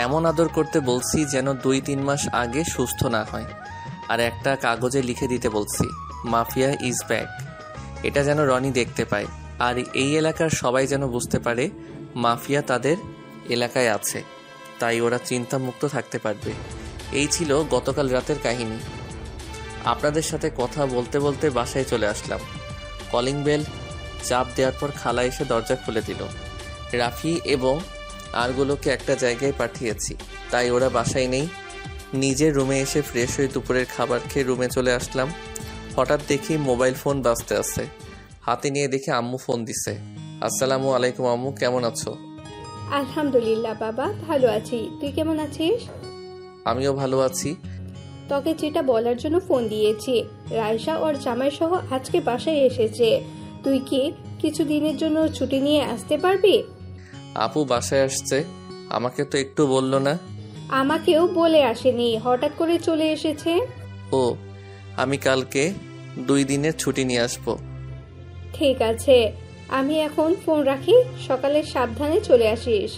এমন আদর করতে বলছি যেন 2-3 মাস আগে সুস্থ না হয়। আর একটা কাগজে লিখে দিতে বলছি, মাফিয়া ইজ ব্যাক। এটা যেন রনি দেখতে পায়, আর এই এলাকার সবাই যেন বুঝতে পারে মাফিয়া তাদের এলাকায় আছে। তাই ওরা চিন্তামুক্ত থাকতে পারবে। এই ছিল গতকাল রাতের কাহিনী। আপনাদের সাথে কথা বলতে বলতে বাসায় চলে আসলাম। কলিং বেল চাপ দেওয়ার পর খালা এসে দরজা খুলে দিল। রাফি এবং আরগুলোকে একটা জায়গায় পাঠিয়েছি, তাই ওরা বাসায় নেই। নিজের রুমে এসে ফ্রেশ হয়ে দুপুরের খাবার খেয়ে রুমে চলে আসলাম। হঠাৎ দেখি মোবাইল ফোন বাজতে আছে। হাতে নিয়ে দেখি আম্মু ফোন দিছে। আসসালামু আলাইকুম আম্মু, কেমন আছো? আলহামদুলিল্লাহ বাবা, ভালো আছি। তুই কেমন আছিস? আমিও ভালো আছি। তোকে যেটা বলার জন্য ফোন দিয়েছি, রায়শা ওর জামাই সহ আজকে বাসায় এসেছে। তুই কি কিছু দিনের জন্য ছুটি নিয়ে আসতে পারবি? আপু বাসায় আসছে, আমাকে তো একটু বললো না। আমাকেও বলে আসেনি, হঠাৎ করে চলে এসেছে। ও, আমি কালকে 2 দিনের ছুটি নিয়ে আসবো। ঠিক আছে, আমি এখন ফোন রাখি, সকালে সাবধানে চলে আসিস।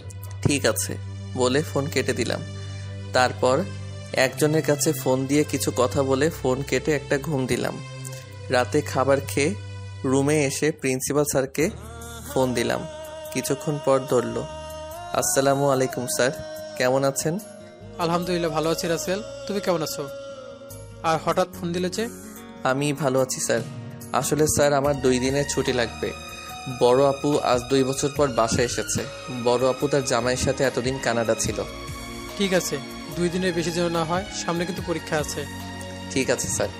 ঠিক আছে বলে ফোন কেটে দিলাম। তারপর একজনের কাছে ফোন দিয়ে কিছু কথা বলে ফোন কেটে একটা ঘুম দিলাম। রাতে খাবার খেয়ে রুমে এসে প্রিন্সিপাল স্যারকে ফোন দিলাম। কিছুক্ষণ পর ধরল। আসসালামু আলাইকুম স্যার, কেমন আছেন? আলহামদুলিল্লাহ ভালো আছি রাসেল, তুমি কেমন আছো? আর হঠাৎ ফোন দিলে যে? আমি ভালো আছি স্যার। আসলে স্যার আমার 2 দিনের ছুটি লাগবে। বড় আপু আজ 2 বছর পর বাসায় এসেছে। বড় আপু তার জামাইয়ের সাথে এতদিন কানাডা ছিল। ঠিক আছে, 2 দিনের বেশি যেন না হয়, সামনে কিন্তু পরীক্ষা আছে। ঠিক আছে স্যার,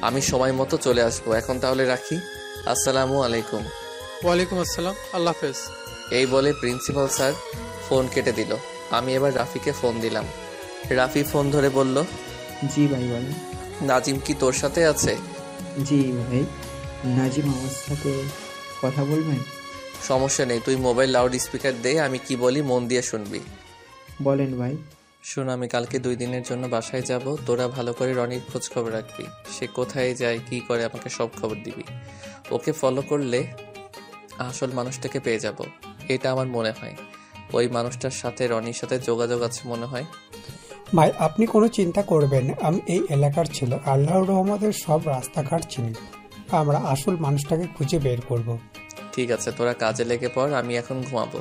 আমি সময় মতো চলে আসবো। এখন তাহলে রাখি। আসসালামু আলাইকুম। ওয়ালাইকুম আসসালাম, আল্লাহ হাফেজ। এই বলে প্রিন্সিপাল স্যার ফোন কেটে দিল। আমি এবার রাফিকে ফোন দিলাম। রাফি ফোন ধরে বলল, জি ভাই বলেন। নাজিম কি তোর সাথে আছে? জি ভাই, নাজিম আমার সাথে কথা বলবেন? সমস্যা নেই, তুই মোবাইল লাউড স্পিকার দে, আমি কি বলি মন দিয়ে শুনবি। বলেন ভাই। শোন, আমি কালকে 2 দিনের জন্য বাসায় যাব। তোরা ভালো করে রনির খোঁজ খবর রাখবি। সে কোথায় যায়, কি করে, আমাকে সব খবর দিবি। ওকে ফলো করলে আসল মানুষটাকে পেয়ে যাব, এটা আমার মনে হয়। ওই মানুষটার সাথে রনির সাথে যোগাযোগ আছে মনে হয়। ভাই আপনি কোনো চিন্তা করবেন না, আমি এই এলাকার ছিল, আল্লাহর রহমতের সব রাস্তাঘাট চিনি। আমরা আসল মানুষটাকে খুঁজে বের করব। ঠিক আছে, তোরা কাজে লেগে পড়, আমি এখন ঘুমাবো।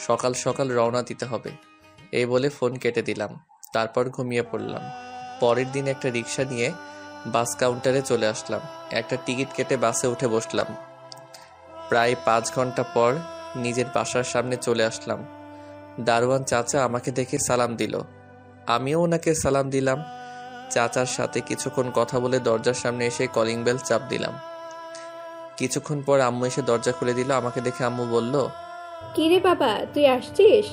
সকাল সকাল রওনা দিতে হবে। এই বলে ফোন কেটে দিলাম। তারপর ঘুমিয়ে পড়লাম। পরের দিন একটা রিক্সা নিয়ে বাস কাউন্টারে চলে আসলাম। একটা টিকিট কেটে বাসে উঠে বসলাম। প্রায় 5 ঘন্টা পর নিজের বাসার সামনে চলে আসলাম। দারোয়ান চাচা আমাকে দেখে সালাম দিল। আমিও ওনাকে সালাম দিলাম। চাচার সাথে কিছুক্ষণ কথা বলে দরজার সামনে এসে কলিং বেল চাপ দিলাম। কিছুক্ষণ পর আম্মু এসে দরজা খুলে দিল। আমাকে দেখে আম্মু বলল, কিরে বাবা, তুই আসছিস?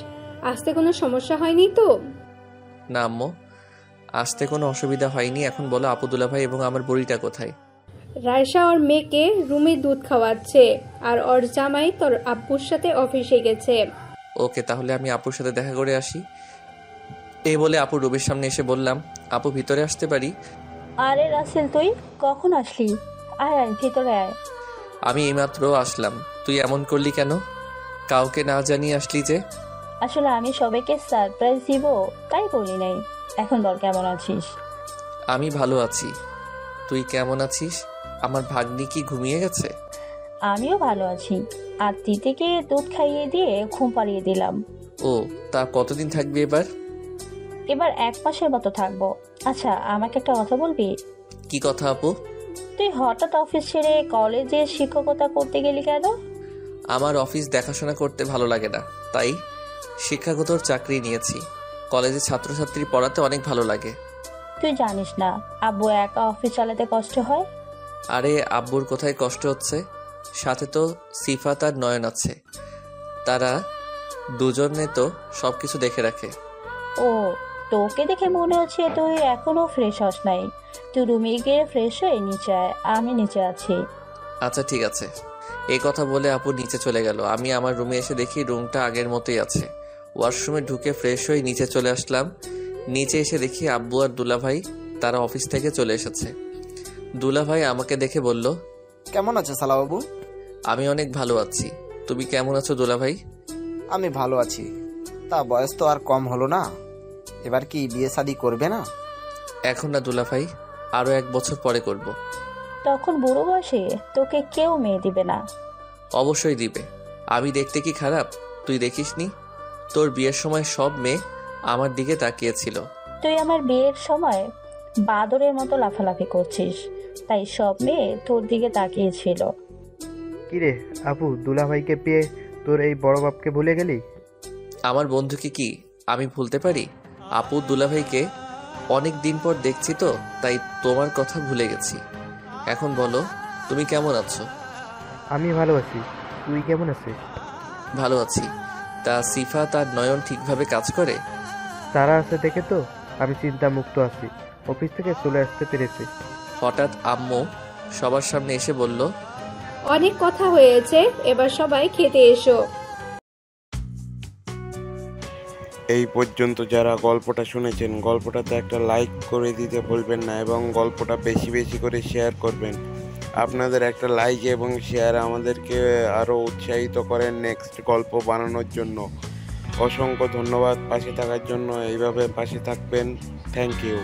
আসতে কোনো সমস্যা হয়নি তো? না আম্মু, আসতে কোনো অসুবিধা হয়নি। এখন বলো আপু, দুলা ভাই এবং আমার বুড়িটা কোথায়? রায়শা ওর মেয়েকে রুমে দুধ খাওয়াচ্ছে, আর ওর জামাই তোর আব্বুর সাথে অফিসে গেছে। ওকে, তাহলে আমি আপুর সাথে দেখা করে আসি। এই বলে আপু রুমের সামনে এসে বললাম, আপু ভিতরে আসতে পারি? আরে রাসেল, তুই কখন আসলি? আয় আয়, ভিতরে আয়। আমি এইমাত্র আসলাম। তুই এমন করলি কেন? কাউকে না জানিয়ে আসলি যে? আসলে আমি সবাইকে সারপ্রাইজ দিব, তাই বলি নাই। এখন বল, কেমন আছিস? আমি ভালো আছি। তুই কেমন আছিস? আমার ভাগ্নি কি ঘুমিয়ে গেছে? আমিও ভালো আছি। আর তিতিকে দুধ খাইয়ে দিয়ে ঘুম পাড়িয়ে দিলাম। ও, তা কতদিন থাকবি এবার? এবার 1 মাসের মতো থাকবো। আচ্ছা, আমাকে একটা কথা বলবি? কি কথা আপু? তুই হঠাৎ অফিস ছেড়ে কলেজে শিক্ষকতা করতে গেলি কেন? আমার অফিস দেখাশোনা করতে ভালো লাগে না, তাই শিক্ষাগতর চাকরি নিয়েছি। কলেজে ছাত্রছাত্রী পড়াতে অনেক ভালো লাগে। তুই জানিস না আব্বু একা অফিস চালাতে কষ্ট হয়? আরে আব্বুর কোথায় কষ্ট হচ্ছে, সাথে তো সিফাত আর নয়ন আছে। তারা দুজনে তো সবকিছু দেখে রাখে। ও, তোকে দেখে মনে হচ্ছে তুই এখনো ফ্রেশ হস নাই। তুই রুমে গিয়ে ফ্রেশ হয়ে নিচে আয়, আমি নিচে আছি। আচ্ছা ঠিক আছে। এই কথা বলে আপু নিচে চলে গেল। আমি আমার রুমে এসে দেখি রুমটা আগের মতোই আছে। ওয়াশরুমে ঢুকে ফ্রেশ হয়ে নিচে চলে আসলাম। নিচে এসে দেখি আব্বু আর দুলাভাই তারা অফিস থেকে চলে এসেছে। দুলাভাই আমাকে দেখে বলল, কেমন আছো সালাবাবু? আমি অনেক ভালো আছি। তুমি কেমন আছো দুলাভাই? আমি ভালো আছি। তা বয়স তো আর কম হলো না, এবার কি বিয়ে শাদী করবে না? এখন না দুলাভাই, আরো 1 বছর পরে করব। তখন বুড়ো বয়সে তোকে কেউ মেয়ে দিবে না। অবশ্যই দিবে। আমি দেখতে কি খারাপ? তুই দেখিসনি? তোর বিয়ের সময় সব মেয়ে আমার দিকে তাকিয়েছিল। তুই আমার বিয়ের সময় বাদরের মতো লাফালাফি করছিস, তাই সব মেয়ে তোর দিকে তাকিয়েছিল। কিরে আপু, দুলাভাইকে পেয়ে তোর এই বড় বাপকে ভুলে গেলি? আমার বন্ধুকে কি আমি ভুলতে পারি? আপু দুলাভাইকে অনেক দিন পর দেখছি তো, তাই তোমার কথা ভুলে গেছি। এখন বলো, তুমি কেমন আছো? আমি ভালো আছি, তুই কেমন আছিস? ভালো আছি। তা সিফা তার নয়ন ঠিকভাবে কাজ করে? তারা আছে দেখে তো আমি চিন্তা মুক্ত আছি, অফিস থেকে চলে আসতে পেরেছি। হঠাৎ আম্মু সবার সামনে এসে বলল, অনেক কথা হয়েছে, এবার সবাই খেতে এসো। এই পর্যন্ত যারা গল্পটা শুনেছেন, গল্পটাতে একটা লাইক করে দিতে ভুলবেন না এবং গল্পটা বেশি বেশি করে শেয়ার করবেন। আপনাদের একটা লাইক এবং শেয়ার আমাদেরকে আরও উৎসাহিত করেন নেক্সট গল্প বানানোর জন্য। অসংখ্য ধন্যবাদ পাশে থাকার জন্য। এইভাবে পাশে থাকবেন। Thank you.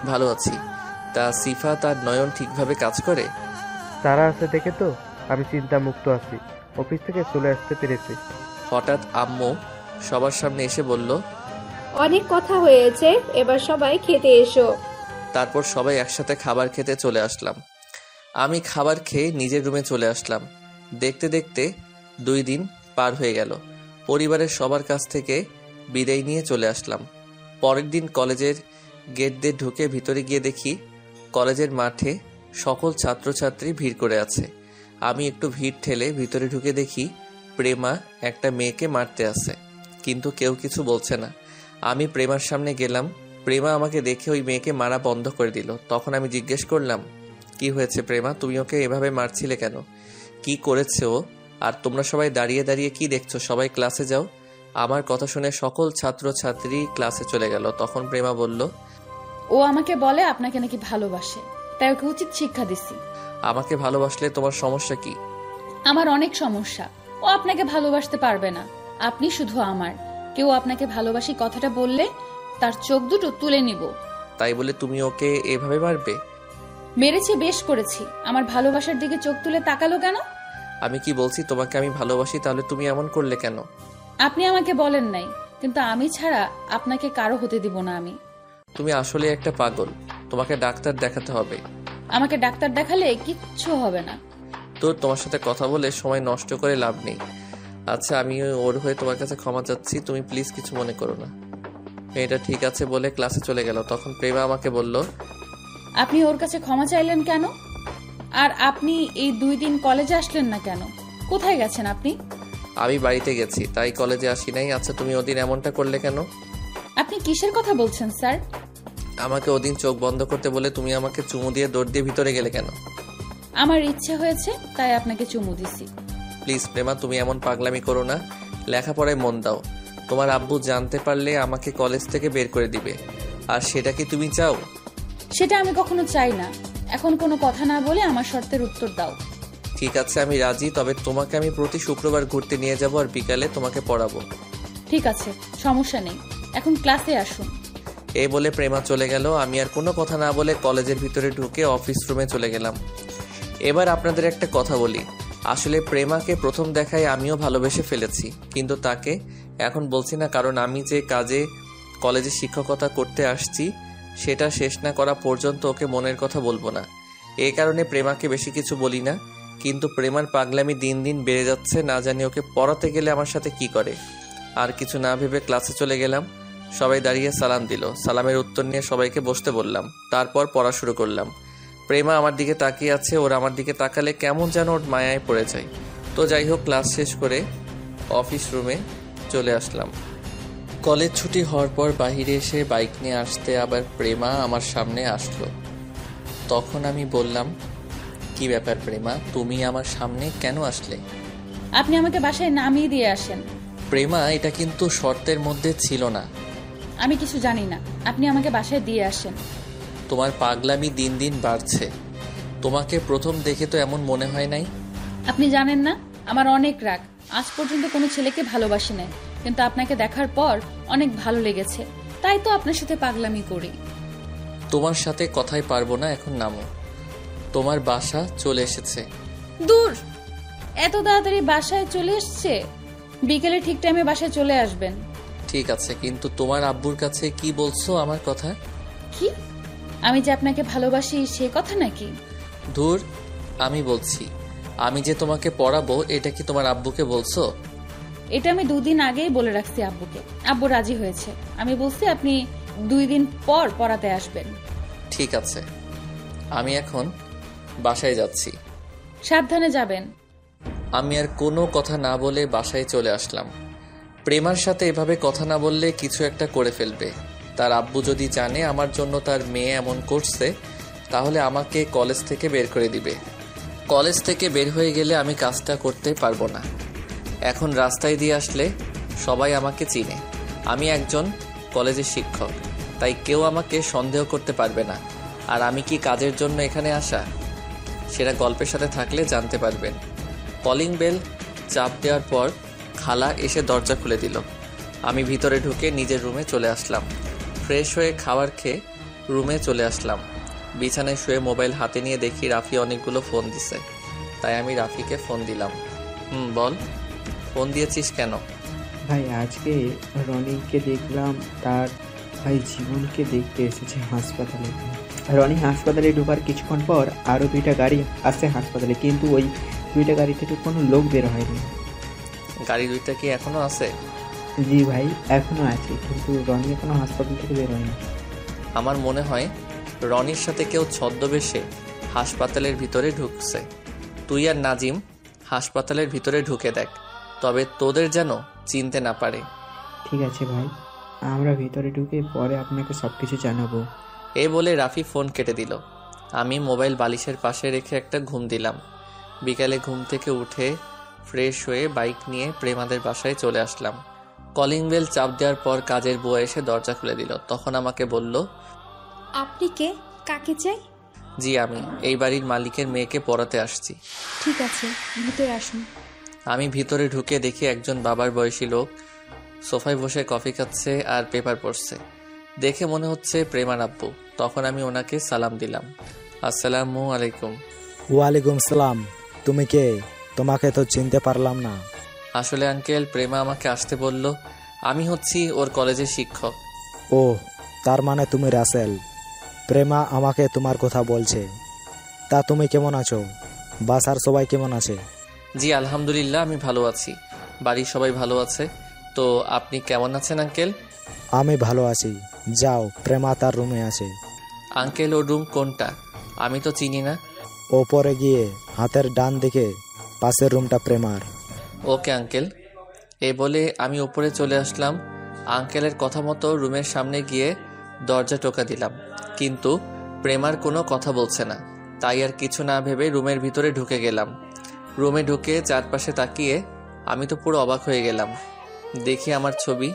ভালো আছি। তা সিফা তার নয়ন ঠিকভাবে কাজ করে? তারা আছে দেখে তো আমি চিন্তা মুক্ত আছি, অফিস থেকে চলে আসতে পেরেছি। হঠাৎ আম্মু সবার সামনে এসে বলল, অনেক কথা হয়েছে, এবার সবাই খেতে এসো। তারপর সবাই একসাথে খাবার খেতে চলে আসলাম। আমি খাবার খেয়ে নিজের রুমে চলে আসলাম। দেখতে দেখতে 2 দিন পার হয়ে গেল। পরিবারের সবার কাছ থেকে বিদায় নিয়ে চলে আসলাম। পরের দিন কলেজের গেট দিয়ে ঢুকে ভিতরে গিয়ে দেখি কলেজের মাঠে সকল ছাত্রছাত্রী ভিড় করে আছে। আমি একটু ভিড় ঠেলে ভিতরে ঢুকে দেখি প্রেমা একটা মেয়েকে মারতে আছে, কিন্তু কেউ কিছু বলছে না। আমি প্রেমার সামনে গেলাম। প্রেমা আমাকে দেখে ওই মেয়েকে মারা বন্ধ করে দিল। তখন আমি জিজ্ঞেস করলাম, কি হয়েছে প্রেমা, তুমি ওকে এভাবে মারছিলে কেন? কি করেছে ও? আর তোমরা সবাই দাঁড়িয়ে দাঁড়িয়ে কি দেখছো? সবাই ক্লাসে যাও। আমার কথা শুনে সকল ছাত্রছাত্রী ক্লাসে চলে গেল। তখন প্রেমা বলল, ও আমাকে বলে আপনাকে নাকি ভালোবাসে, তাই ওকে উচিত শিক্ষা দিছি। আমাকে ভালোবাসলে তোমার সমস্যা কি? আমার অনেক সমস্যা। ও আপনাকে ভালোবাসতে পারবে না, আপনি শুধু আমার। কেউ আপনাকে ভালোবাসি কথাটা বললে তার চোখ দুটো তুলে নিব। তাই বলে তুমি ওকে এভাবে মারবে? মেরেছি, বেশ করেছি। আমার ভালোবাসার দিকে চোখ তুলে তাকালো কেন? আমি কি বলছি তোমাকে আমি ভালোবাসি, তাহলে তুমি এমন করলে কেন? আপনি আমাকে বলেন নাই, কিন্তু আমি ছাড়া আপনাকে কারো হতে দিব না আমি। তুমি আসলে একটা পাগল, তোমাকে ডাক্তার দেখাতে হবে। আমাকে ডাক্তার দেখালে কিচ্ছু হবে না। তো তোমার সাথে কথা বলে সময় নষ্ট করে লাভ নেই। আচ্ছা, আমি ওর হয়ে তোমার কাছে ক্ষমা চাচ্ছি, তুমি প্লিজ কিছু মনে করো না। মেয়েটা ঠিক আছে বলে ক্লাসে চলে গেল। তখন প্রেমা আমাকে বলল, আপনি ওর কাছে ক্ষমা চাইলেন কেন? আর আপনি এই 2 দিন কলেজে আসলেন না কেন? কোথায় গেছেন আপনি? আমি বাড়িতে গেছি, তাই কলেজে আসি নাই। আচ্ছা, তুমি ওদিন এমনটা করলে কেন? আপনি কিসের কথা বলছেন স্যার? আমাকে ওদিন চোখ বন্ধ করতে বলে তুমি আমাকে চুমু দিয়ে দৌড় দিয়ে ভিতরে গেলে কেন? আমার ইচ্ছে হয়েছে, তাই আপনাকে চুমু দিছি। প্লিজ প্রেমা, তুমি এমন পাগলামি করো না। লেখাপড়ায় মন দাও। তোমার আব্বু জানতে পারলে আমাকে কলেজ থেকে বের করে দিবে। আর সেটা কি তুমি চাও? সেটা আমি কখনো চাই না। এখন কোনো কথা না বলে আমার শর্তের উত্তর দাও। ঠিক আছে, আমি রাজি। তবে তোমাকে আমি প্রতি শুক্রবার ঘুরতে নিয়ে যাব আর বিকালে তোমাকে পড়াবো। ঠিক আছে, সমস্যা নেই। এখন ক্লাসে আসুন। এই বলে প্রেমা চলে গেল। আমি আর কোনো কথা না বলে কলেজের ভিতরে ঢুকে অফিস রুমে চলে গেলাম। এবার আপনাদের একটা কথা বলি। আসলে প্রেমাকে প্রথম দেখায় আমিও ভালোবেসে ফেলেছি, কিন্তু তাকে এখন বলছি না, কারণ আমি যে কাজে কলেজে শিক্ষকতা করতে আসছি সেটা শেষ না করা পর্যন্ত ওকে মনের কথা বলবো না। এই কারণে প্রেমাকে বেশি কিছু বলি না। কিন্তু প্রেমার পাগলামি দিন দিন বেড়ে যাচ্ছে, না জানি ওকে পড়াতে গেলে আমার সাথে কি করে। আর কিছু না ভেবে ক্লাসে চলে গেলাম। সবাই দাঁড়িয়ে সালাম দিল। সালামের উত্তর নিয়ে সবাইকে বসতে বললাম। তারপর পড়া শুরু করলাম। প্রেমা আমার দিকে তাকিয়ে আছে। ওর আমার দিকে তাকালে কেমন যেন ওর মায়ায় পড়ে যায়। তো যাই হোক, ক্লাস শেষ করে অফিস রুমে চলে আসলাম। কলেজ ছুটি হওয়ার পর বাহিরে এসে বাইক নিয়ে আসতে আবার প্রেমা আমার সামনে আসলো। তখন আমি বললাম, কি ব্যাপার প্রেমা, তুমি আমার সামনে কেন আসলে? আপনি আমাকে বাসায় নামিয়ে দিয়ে আসেন। প্রেমা, এটা কিন্তু শর্তের মধ্যে ছিল না। আমি কিছু জানি না, আপনি আমাকে বাসায় দিয়ে আসেন। তোমার পাগলামি দিন দিন বাড়ছে। তোমাকে প্রথম দেখে তো এমন মনে হয় নাই। আপনি জানেন না, আমার অনেক রাগ। আজ পর্যন্ত কোনো ছেলেকে ভালোবাসি নাই, কিন্তু আপনাকে দেখার পর অনেক ভালো লেগেছে, তাই তো আপনার সাথে পাগলামি করি। তোমার সাথে কথাই পারবো না, এখন নামো। তোমার বাসা চলে এসেছে। দূর! এত তাড়াতাড়ি বাসায় চলে এসছে? বিকেলে ঠিক টাইমে বাসায় চলে আসবেন। ঠিক আছে, কিন্তু তোমার আব্বুর কাছে কি বলছো আমার কথা? কি? আমি যে আপনাকে ভালোবাসি সে কথা নাকি? ধুর, আমি বলছি, আমি যে তোমাকে পড়াবো এটা কি তোমার আব্বুকে বলছো? এটা আমি 2 দিন আগেই বলে রাখছি আব্বুকে। আব্বু রাজি হয়েছে। আমি বলছি আপনি 2 দিন পর পড়াতে আসবেন। ঠিক আছে, আমি এখন বাসায় যাচ্ছি। সাবধানে যাবেন। আমি আর কোনো কথা না বলে বাসায় চলে আসলাম। প্রেমার সাথে এভাবে কথা না বললে কিছু একটা করে ফেলবে। তার আব্বু যদি জানে আমার জন্য তার মেয়ে এমন করছে, তাহলে আমাকে কলেজ থেকে বের করে দিবে। কলেজ থেকে বের হয়ে গেলে আমি কাজটা করতে পারবো না। এখন রাস্তায় দিয়ে আসলে সবাই আমাকে চিনে। আমি একজন কলেজের শিক্ষক, তাই কেউ আমাকে সন্দেহ করতে পারবে না। আর আমি কি কাজের জন্য এখানে আসা, সেটা গল্পের সাথে থাকলে জানতে পারবেন। কলিং বেল চাপ দেওয়ার পর খালা এসে দরজা খুলে দিল। আমি ভিতরে ঢুকে নিজের রুমে চলে আসলাম। ফ্রেশ হয়ে খাবার খেয়ে রুমে চলে আসলাম। বিছানায় শুয়ে মোবাইল হাতে নিয়ে দেখি রাফি অনেকগুলো ফোন দিছে, তাই আমি রাফিকে ফোন দিলাম। বল, ফোন দিয়েছিস কেন? ভাই আজকে রনিকে দেখলাম, তার ভাই জীবনকে দেখতে এসেছে হাসপাতালে। রনি হাসপাতালে ঢোকার কিছুক্ষণ পর আরও 2টা গাড়ি আসছে হাসপাতালে, কিন্তু ওই 2টা গাড়ি থেকে কোনো লোক বের হয়নি। গাড়ি 2টা কি এখনো আছে? জি ভাই, এখনো আছে, কিন্তু রনি এখনো হাসপাতাল থেকে বের হয়নি। আমার মনে হয় রনির সাথে কেউ ছদ্মবেশে হাসপাতালের ভিতরে ঢুকছে। তুই আর নাজিম হাসপাতালের ভিতরে ঢুকে দেখ, তবে তোদের যেন চিনতে না পারে। ঠিক আছে ভাই, আমরা ভিতরে ঢুকে পরে আপনাকে সব কিছু জানাবো। এই বলে রাফি ফোন কেটে দিল। আমি মোবাইল বালিশের পাশে রেখে একটা ঘুম দিলাম। বিকালে ঘুম থেকে উঠে ফ্রেশ হয়ে বাইক নিয়ে প্রেমাদের বাসায় চলে আসলাম। কলিং বেল চাপ দেওয়ার পর কাজের বুয়া এসে দরজা খুলে দিল। তখন আমাকে বলল, আপনি কে? কাকে চাই? জি, আমি এই বাড়ির মালিকের মেয়েকে পড়াতে আসছি। ঠিক আছে, ভিতরে আসুন। আমি ভিতরে ঢুকে দেখি একজন বাবার বয়সী লোক সোফায় বসে কফি খাচ্ছে আর পেপার পড়ছে। দেখে মনে হচ্ছে প্রেমার আব্বু। তখন আমি ওনাকে সালাম দিলাম। আসসালামু আলাইকুম। ওয়ালাইকুম সালাম। তুমি কে? তোমাকে তো চিনতে পারলাম না। আসলে আঙ্কেল, প্রেমা আমাকে আসতে বলল। আমি হচ্ছি ওর কলেজের শিক্ষক। ও, তার মানে তুমি রাসেল। প্রেমা আমাকে তোমার কথা বলছে। তা তুমি কেমন আছো? বাসার সবাই কেমন আছে? জি আলহামদুলিল্লাহ, আমি ভালো আছি। বাড়ির সবাই ভালো আছে। তো আপনি কেমন আছেন আঙ্কেল? আমি ভালো আছি। যাও, প্রেমা তার রুমে আছে। আঙ্কেল, ওর রুম কোনটা? আমি তো চিনি না। ওপরে গিয়ে হাতের ডান দিকে পাশের রুমটা প্রেমার। Okay uncle. এই বলে আমি উপরে চলে আসলাম। আঙ্কেলের কথা মতো রুমের সামনে গিয়ে দরজা টোকা দিলাম, কিন্তু প্রেমার কোনো কথা বলছে না। তাই আর কিছু না ভেবে রুমের ভিতরে ঢুকে গেলাম। রুমে ঢুকে চারপাশে তাকিয়ে আমি তো পুরো অবাক হয়ে গেলাম। দেখি আমার ছবি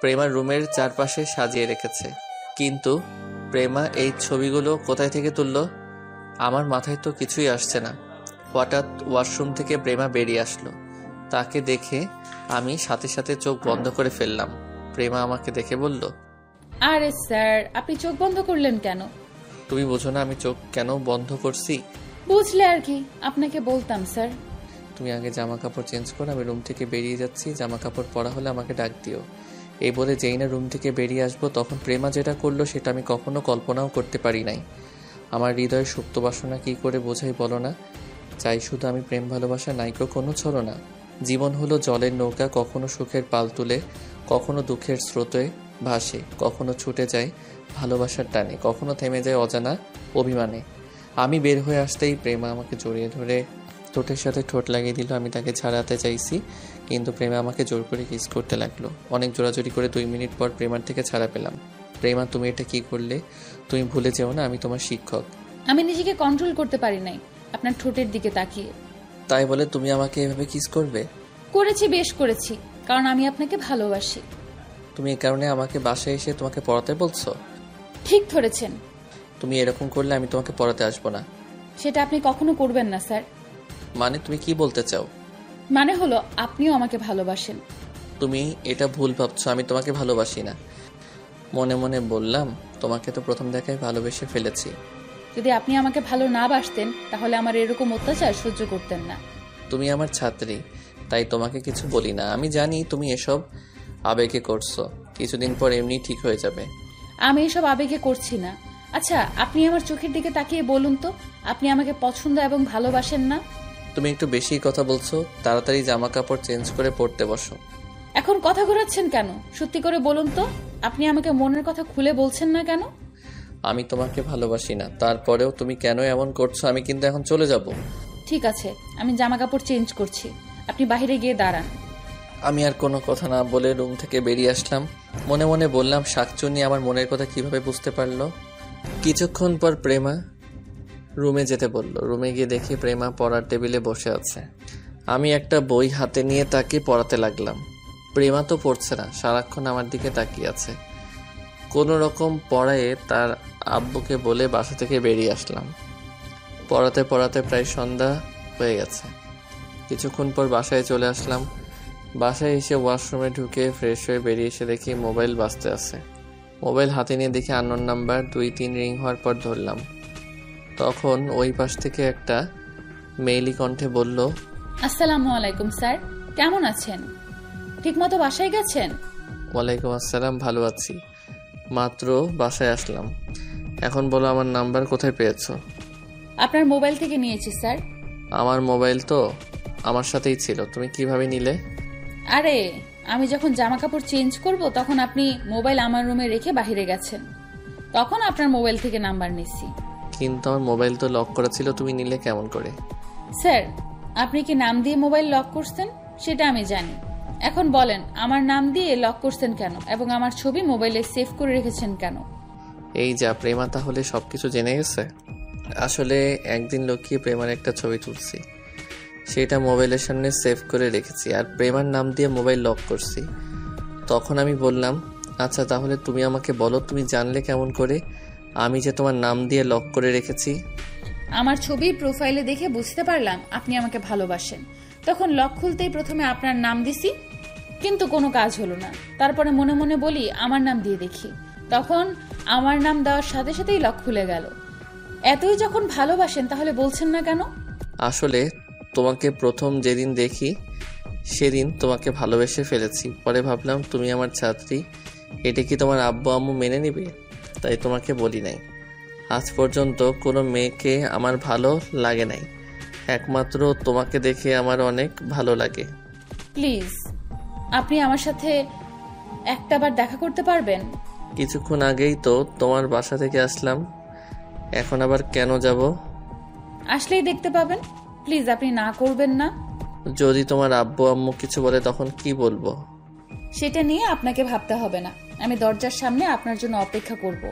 প্রেমার রুমের চারপাশে সাজিয়ে রেখেছে। কিন্তু প্রেমা এই ছবিগুলো কোথায় থেকে তুললো? আমার মাথায় তো কিছুই আসছে না। হঠাৎ ওয়াশরুম থেকে প্রেমা বেরিয়ে আসলো। তাকে দেখে আমি সাথে সাথে চোখ বন্ধ করে ফেললাম। প্রেমা আমাকে দেখে বলল, আরে স্যার, আপনি চোখ বন্ধ করলেন কেন? তুমি বোঝো না আমি চোখ কেন বন্ধ করছি? বুঝলে আর কি, আপনাকে বলতাম স্যার। তুমি আগে জামা কাপড় চেঞ্জ করো, আমি রুম থেকে বেরিয়ে যাচ্ছি। জামা কাপড় পরা হলে আমাকে ডাক দিও। এই বলে যেই না রুম থেকে বেরিয়ে আসবো, তখন প্রেমা যেটা করলো সেটা আমি কখনো কল্পনাও করতে পারি নাই। আমার হৃদয়ের সুপ্ত বাসনা কি করে বোঝাই বলো না। চাই শুধু আমি প্রেম ভালোবাসা নাইকো কোনো ছলনা। জীবন হলো জলের নৌকা, কখনো সুখের পাল তুলে, কখনো দুঃখের স্রোতে ভাসে, কখনো ছুটে যায় ভালোবাসার টানে, কখনো থেমে যায় অজানা অভিমানে। আমি বের হয়ে আসতেই প্রেমা আমাকে জড়িয়ে ধরে ঠোঁটের সাথে ঠোঁট লাগিয়ে দিল। আমি তাকে ছাড়াতে চাইছি, কিন্তু প্রেমা আমাকে জোর করে কিস করতে লাগলো। অনেক জোরাজোরি করে 2 মিনিট পর প্রেমার থেকে ছাড়া পেলাম। প্রেমা, তুমি এটা কি করলে? তুমি ভুলে যেও না আমি তোমার শিক্ষক। আমি নিজেকে কন্ট্রোল করতে পারি নাই আপনার ঠোঁটের দিকে তাকিয়ে। তাই বলে তুমি আমাকে এভাবে কিস করবে? করেছি, বেশ করেছি, কারণ আমি আপনাকে ভালোবাসি। তুমি এই কারণে আমাকে বাসায় এসে তোমাকে পড়াতে বলছো? ঠিক ধরেছেন। তুমি এরকম করলে আমি তোমাকে পড়াতে আসবো না। সেটা আপনি কখনো করবেন না স্যার। মানে তুমি কি বলতে চাও? মানে হলো আপনিও আমাকে ভালোবাসেন। তুমি এটা ভুল ভাবছো, আমি তোমাকে ভালোবাসি না। মনে মনে বললাম, তোমাকে তো প্রথম দেখায় ভালোবেসে ফেলেছি। যদি আপনি আমাকে ভালো না বাসতেন তাহলে আমার এরকম অত্যাচার সহ্য করতেন না। তুমি আমার ছাত্রী, তাই তোমাকে কিছু বলি না। আমি জানি তুমি এসব আবেগে করছো, কিছুদিন পর এমনি ঠিক হয়ে যাবে। আমি এসব আবেগে করছি না। আচ্ছা, আপনি আমার চোখের দিকে তাকিয়ে বলুন তো, আপনি আমাকে পছন্দ এবং ভালোবাসেন না? তুমি একটু বেশি কথা বলছো, তাড়াতাড়ি জামা কাপড় চেঞ্জ করে পড়তে বসো। এখন কথা ঘোরাচ্ছেন কেন? সত্যি করে বলুন তো, আপনি আমাকে মনের কথা খুলে বলছেন না কেন? আমি তোমাকে ভালোবাসি না, তারপরেও তুমি কেন এমন করছো? আমি কিন্তু এখন চলে যাব। ঠিক আছে, আমি জামা কাপড় চেঞ্জ করছি, আপনি বাইরে গিয়ে দাঁড়ান। আমি আর কোনো কথা না বলে রুম থেকে বেরিয়ে আসলাম। মনে মনে বললাম, শাকচুন্নি আমার মনের কথা কিভাবে বুঝতে পারলো। কিছুক্ষণ পর প্রেমা রুমে যেতে বলল। রুমে গিয়ে দেখি প্রেমা পড়ার টেবিলে বসে আছে। আমি একটা বই হাতে নিয়ে তাকে পড়াতে লাগলাম। প্রেমা তো পড়ছে না, সারাক্ষণ আমার দিকে তাকিয়ে আছে। কোনো রকম পড়ায়ে তার আব্বুকে বলে বাসা থেকে বেরিয়ে আসলাম। পড়াতে পড়াতে প্রায় সন্ধ্যা হয়ে গেছে। কিছুক্ষণ পর বাসায় চলে আসলাম। বাসায় এসে ওয়াশরুমে ঢুকে ফ্রেশ হয়ে বেরিয়ে এসে দেখি মোবাইল বাজতে আছে। মোবাইল হাতে নিয়ে দেখি আননোন নাম্বার। 2-3 রিং হওয়ার পর ধরলাম। তখন ওই পাশ থেকে একটা মেইলি কণ্ঠে বলল, আসসালামু আলাইকুম স্যার, কেমন আছেন? ঠিকমতো বাসায় গেছেন? ওয়ালাইকুম আসসালাম, ভালো আছি, মাত্র বাসায় আসলাম। এখন বলো, আমার নাম্বার কোথায় পেয়েছো? আপনার মোবাইল থেকে নিয়েছি স্যার। আমার মোবাইল তো আমার সাথেই ছিল, তুমি কিভাবে নিলে? আরে, আমি যখন জামা কাপড় চেঞ্জ করব তখন আপনি মোবাইল আমার রুমে রেখে বাইরে গেছেন, তখন আপনার মোবাইল থেকে নাম্বার নিছি। কিন্তু আমার মোবাইল তো লক করা ছিল, তুমি নিলে কেমন করে? স্যার, আপনি কি নাম দিয়ে মোবাইল লক করছেন সেটা আমি জানি। এখন বলেন, আমার নাম দিয়ে লক করছেন কেন এবং আমার ছবি মোবাইলে সেভ করে রেখেছেন কেন? এই যা, প্রেমা তাহলে সবকিছু জেনে গেছে। আসলে একদিন লুকিয়ে প্রেমার একটা ছবি তুলছি, সেটা মোবাইলের সামনে সেভ করে রেখেছি আর প্রেমার নাম দিয়ে মোবাইল লক করছি। তখন আমি বললাম, আচ্ছা তাহলে তুমি আমাকে বলো, তুমি জানলে কেমন করে আমি যে তোমার নাম দিয়ে লক করে রেখেছি? আমার ছবি প্রোফাইলে দেখে বুঝতে পারলাম আপনি আমাকে ভালোবাসেন, তখন লক খুলতেই প্রথমে আপনার নাম দিছি, কিন্তু কোনো কাজ হলো না। তারপরে মনে মনে বলি আমার নাম দিয়ে দেখি, তখন আমার নাম দেওয়ার সাথে সাথেই লক খুলে গেল। এতই যখন ভালোবাসেন তাহলে বলছেন না কেন? আসলে তোমাকে প্রথম যেদিন দেখি সেদিন তোমাকে ভালোবেসে ফেলেছি। পরে ভাবলাম তুমি আমার ছাত্রী, এটা কি তোমার আব্বু আম্মু মেনে নেবে, তাই তোমাকে বলি নাই। আজ পর্যন্ত কোনো মেয়েকে আমার ভালো লাগে নাই, একমাত্র তোমাকে দেখে আমার অনেক ভালো লাগে। প্লিজ, আপনি আমার সাথে একটাবার দেখা করতে পারবেন? কিছুক্ষণ আগেই তো তোমার বাসা থেকে আসলাম, এখন আবার কেন যাব? আসলেই দেখতে পাবেন, প্লিজ আপনি না করবেন না। যদি তোমার আব্বু আম্মু কিছু বলে তখন কি বলবো? সেটা নিয়ে আপনাকে ভাবতে হবে না, আমি দরজার সামনে আপনার জন্য অপেক্ষা করব,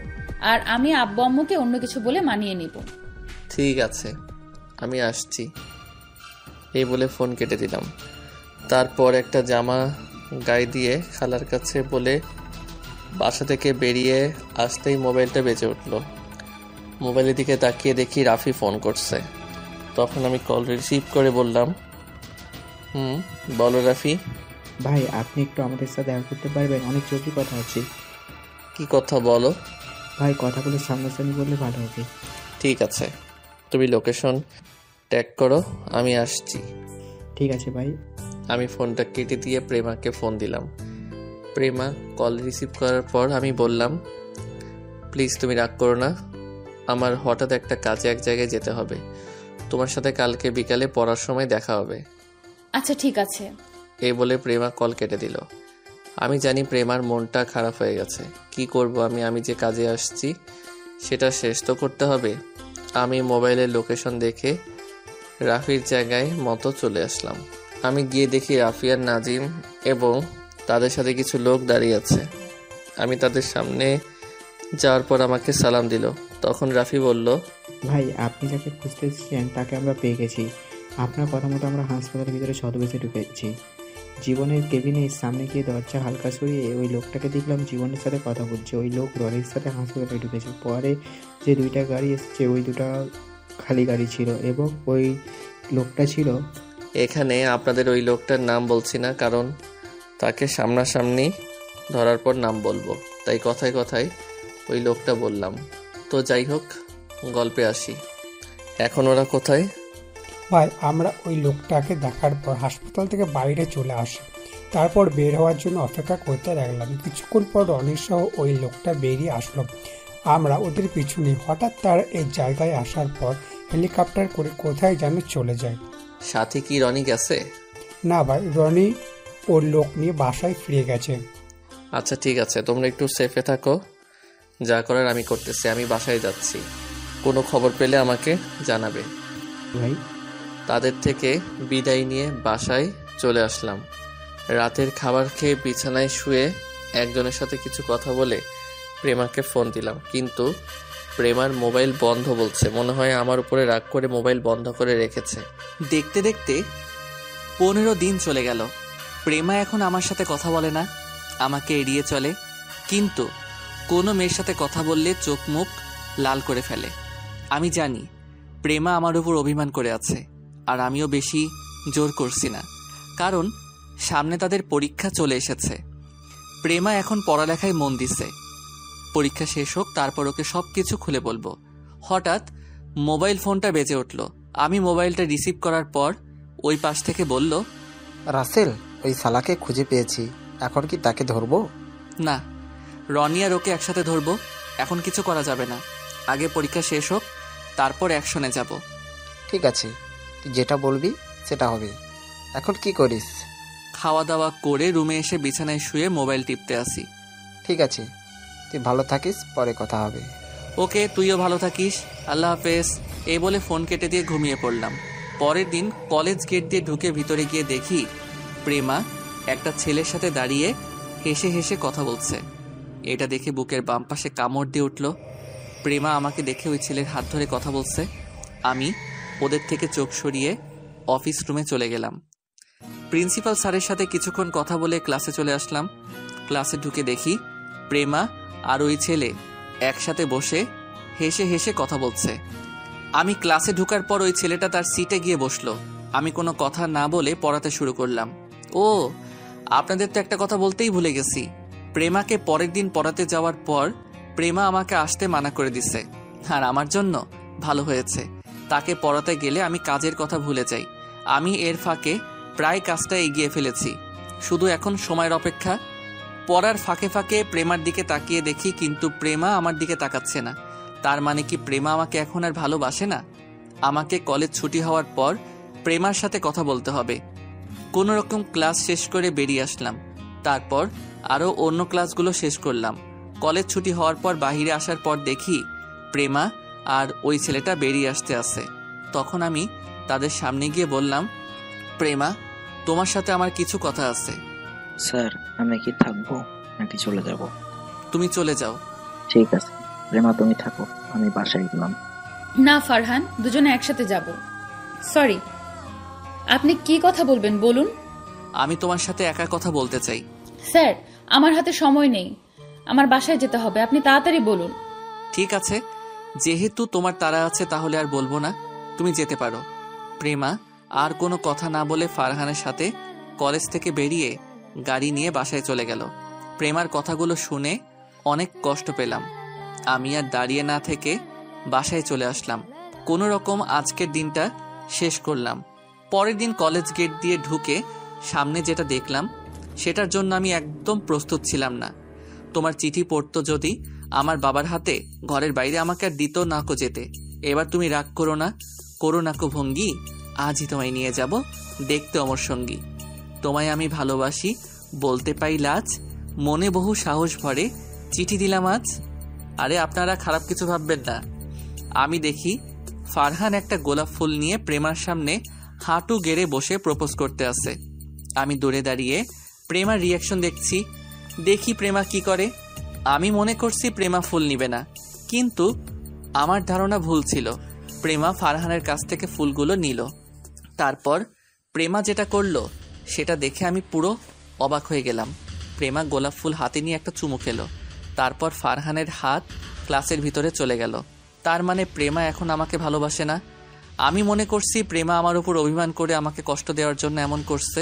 আর আমি আব্বু আম্মুকে অন্য কিছু বলে মানিয়ে নিব। ঠিক আছে, আমি আসছি, এই বলে ফোন কেটে দিলাম। তারপর একটা জামা গায়ে দিয়ে খালার কাছে বলে বাসা থেকে বেরিয়ে আসতেই মোবাইলটা বেজে উঠলো। মোবাইলের দিকে তাকিয়ে দেখি রাফি ফোন করছে। তখন আমি কল রিসিভ করে বললাম, বলো রাফি। ভাই, আপনি একটু আমাদের সাথে দেখা করতে পারবেন? অনেক জরুরি কথা আছে। কি কথা বলো? ভাই, কথাগুলো সামনাসামনি বললে ভালো হবে। ঠিক আছে, তুমি লোকেশন ট্যাগ করো, আমি আসছি। ঠিক আছে ভাই। আমি ফোনটা কেটে দিয়ে প্রেমাকে ফোন দিলাম। প্রেমা কল রিসিভ করার পর আমি বললাম, প্লিজ তুমি রাগ করো না, আমার হঠাৎ একটা কাজে এক জায়গায় যেতে হবে, তোমার সাথে কালকে বিকালে পড়ার সময় দেখা হবে। আচ্ছা ঠিক আছে, এই বলে প্রেমা কল কেটে দিল। আমি জানি প্রেমার মনটা খারাপ হয়ে গেছে। কি করব আমি যে কাজে আসছি সেটা শেষ তো করতে হবে। আমি মোবাইলের লোকেশন দেখে রাফির জায়গায় মতো চলে আসলাম। আমি গিয়ে দেখি রাফি আর নাজিম এবং তাদের সাথে কিছু লোক দাঁড়িয়ে আছে। আমি তাদের সামনে যাওয়ার পর আমাকে সালাম দিল। তখন রাফি বলল, ভাই, আপনি যাকে খুঁজতেছেন তাকে আমরা পেয়ে গেছি। আপনার কথা মতো আমরা হাসপাতালের ভিতরে ছদ্মবেশে ঢুকেছি। জীবনের কেবিনের সামনে গিয়ে দরজা হালকা সরিয়ে ওই লোকটাকে দেখলাম জীবনের সাথে কথা বলছে। ওই লোক লরির সাথে হাসপাতালে ঢুকেছে। পরে যে 2টা গাড়ি এসছে, ওই 2টা খালি গাড়ি ছিল এবং ওই লোকটা ছিল এখানে। আপনাদের ওই লোকটার নাম বলছি না, কারণ তাকে সামনাসামনি ধরার পর নাম বলবো, তাই কথায় কথায় ওই লোকটা বললাম। তো যাই হোক, গল্পে আসি। এখন ওরা কোথায়? ভাই আমরা ওই লোকটাকে দেখার পর হাসপাতাল থেকে বাইরে চলে আসি। তারপর বের হওয়ার জন্য অপেক্ষা করতে লাগলাম। কিছুক্ষণ পর রনি সহ ওই লোকটা বেরিয়ে আসলো। আমরা ওদের পিছনে। হঠাৎ তারা এই জায়গায় আসার পর হেলিকপ্টার করে কোথায় যেন চলে যায়। সাথে কি রনি গেছে? না ভাই, রনি ওর লোক নিয়ে বাসায় ফিরে গেছে। আচ্ছা ঠিক আছে, তোমরা একটু সেফে থাকো, যা করার আমি করতেছি। আমি বাসায় যাচ্ছি, কোনো খবর পেলে আমাকে জানাবে। ভাই তাদের থেকে বিদায় নিয়ে বাসায় চলে আসলাম। রাতের খাবার খেয়ে বিছানায় শুয়ে একজনের সাথে কিছু কথা বলে প্রেমাকে ফোন দিলাম, কিন্তু প্রেমার মোবাইল বন্ধ বলছে। মনে হয় আমার উপরে রাগ করে মোবাইল বন্ধ করে রেখেছে। দেখতে দেখতে 15 দিন চলে গেল। প্রেমা এখন আমার সাথে কথা বলে না, আমাকে এড়িয়ে চলে, কিন্তু কোনো মেয়ের সাথে কথা বললে চোখ মুখ লাল করে ফেলে। আমি জানি প্রেমা আমার উপর অভিমান করে আছে, আর আমিও বেশি জোর করছি না, কারণ সামনে তাদের পরীক্ষা চলে এসেছে। প্রেমা এখন পড়ালেখায় মন দিছে। পরীক্ষা শেষ হোক, তারপর ওকে সব কিছু খুলে বলবো। হঠাৎ মোবাইল ফোনটা বেজে উঠল। আমি মোবাইলটা রিসিভ করার পর ওই পাশ থেকে বলল, রাসেল, ওই শালাকে খুঁজে পেয়েছি, এখন কি তাকে ধরবো? না, রনি আর ওকে একসাথে ধরবো। এখন কিছু করা যাবে না, আগে পরীক্ষা শেষ হোক, তারপর অ্যাকশনে যাব। ঠিক আছে, তুই যেটা বলবি সেটা হবে। এখন কি করিস? খাওয়া দাওয়া করে রুমে এসে বিছানায় শুয়ে মোবাইল টিপতে আসি। ঠিক আছে, তুই ভালো থাকিস, পরে কথা হবে। ওকে, তুইও ভালো থাকিস, আল্লাহ হাফেজ। এই বলে ফোন কেটে দিয়ে ঘুমিয়ে পড়লাম। পরের দিন কলেজ গেট দিয়ে ঢুকে ভিতরে গিয়ে দেখি প্রেমা একটা ছেলের সাথে দাঁড়িয়ে হেসে হেসে কথা বলছে। এটা দেখে বুকের বাম পাশে কামড় দিয়ে উঠল। প্রেমা আমাকে দেখে ওই ছেলের হাত ধরে কথা বলছে। আমি ওদের থেকে চোখ সরিয়ে অফিস রুমে চলে গেলাম। প্রিন্সিপাল স্যারের সাথে কিছুক্ষণ কথা বলে ক্লাসে চলে আসলাম। ক্লাসে ঢুকে দেখি প্রেমা আর ওই ছেলে একসাথে বসে হেসে হেসে কথা বলছে। আমি ক্লাসে ঢোকার পর ওই ছেলেটা তার সিটে গিয়ে বসলো। আমি কোনো কথা না বলে পড়াতে শুরু করলাম। ও, আপনাদের তো একটা কথা বলতেই ভুলে গেছি। প্রেমাকে পরের দিন পড়াতে যাওয়ার পর প্রেমা আমাকে আসতে মানা করে দিছে, আর আমার জন্য ভালো হয়েছে। তাকে পড়াতে গেলে আমি কাজের কথা ভুলে যাই। আমি এর ফাঁকে প্রায় কাজটা এগিয়ে ফেলেছি, শুধু এখন সময়ের অপেক্ষা। পড়ার ফাঁকে ফাঁকে প্রেমার দিকে তাকিয়ে দেখি, কিন্তু প্রেমা আমার দিকে তাকাচ্ছে না। তার মানে কি প্রেমা আমাকে এখন আর ভালোবাসে না? আমাকে কলেজ ছুটি হওয়ার পর প্রেমার সাথে কথা বলতে হবে। কোনো রকম ক্লাস শেষ করে বেরিয়ে আসলাম। তারপর আরও অন্য ক্লাসগুলো শেষ করলাম। কলেজ ছুটি হওয়ার পর বাহিরে আসার পর দেখি প্রেমা আর ওই ছেলেটা বেরিয়ে আসতে আছে। তখন আমি তাদের সামনে গিয়ে বললাম, প্রেমা, তোমার সাথে আমার কিছু কথা আছে। স্যার, আমি কি থাকবো নাকি চলে যাব? তুমি চলে যাও। ঠিক আছে প্রেমা, তুমি থাকো, আমি বাসায় গেলাম। না ফারহান, দুজনে একসাথে যাব। সরি, আপনি কি কথা বলবেন বলুন? আমি তোমার সাথে একা কথা বলতে চাই। স্যার, আমার হাতে সময় নেই, আমার বাসায় যেতে হবে, আপনি তাড়াতাড়ি বলুন। ঠিক আছে, যেহেতু তোমার তাড়া আছে তাহলে আর বলবো না, তুমি যেতে পারো। প্রেমা আর কোনো কথা না বলে ফারহানের সাথে কলেজ থেকে বেরিয়ে গাড়ি নিয়ে বাসায় চলে গেল। প্রেমার কথাগুলো শুনে অনেক কষ্ট পেলাম। আমি আর দাঁড়িয়ে না থেকে বাসায় চলে আসলাম। কোনো রকম আজকের দিনটা শেষ করলাম। পরের দিন কলেজ গেট দিয়ে ঢুকে সামনে যেটা দেখলাম সেটার জন্য আমি একদম প্রস্তুত ছিলাম না। তোমার চিঠি পড়তো যদি আমার বাবার হাতে, ঘরের বাইরে আমাকে আর দিত না কো যেতে। এবার তুমি রাগ করো না কো ভঙ্গি, আজই তোমায় নিয়ে যাব দেখতে অমর সঙ্গী। তোমায় আমি ভালোবাসি বলতে পাই লাজ, মনে বহু সাহস ভরে চিঠি দিলাম আজ। আরে আপনারা খারাপ কিছু ভাববেন না। আমি দেখি ফারহান একটা গোলাপ ফুল নিয়ে প্রেমার সামনে হাঁটু গেড়ে বসে প্রপোজ করতে আসে। আমি দূরে দাঁড়িয়ে প্রেমার রিয়াকশন দেখি প্রেমা কি করে। আমি মনে করছি প্রেমা ফুল নিবে না, কিন্তু আমার ধারণা ভুল ছিল। প্রেমা ফারহানের কাছ থেকে ফুলগুলো নিল। তারপর প্রেমা যেটা করলো সেটা দেখে আমি পুরো অবাক হয়ে গেলাম। প্রেমা গোলাপ ফুল হাতে নিয়ে একটা চুমু খেলো, তারপর ফারহানের হাত ক্লাসের ভিতরে চলে গেল। তার মানে প্রেমা এখন আমাকে ভালোবাসে না। আমি মনে করছি প্রেমা আমার উপর অভিমান করে আমাকে কষ্ট দেওয়ার জন্য এমন করছে,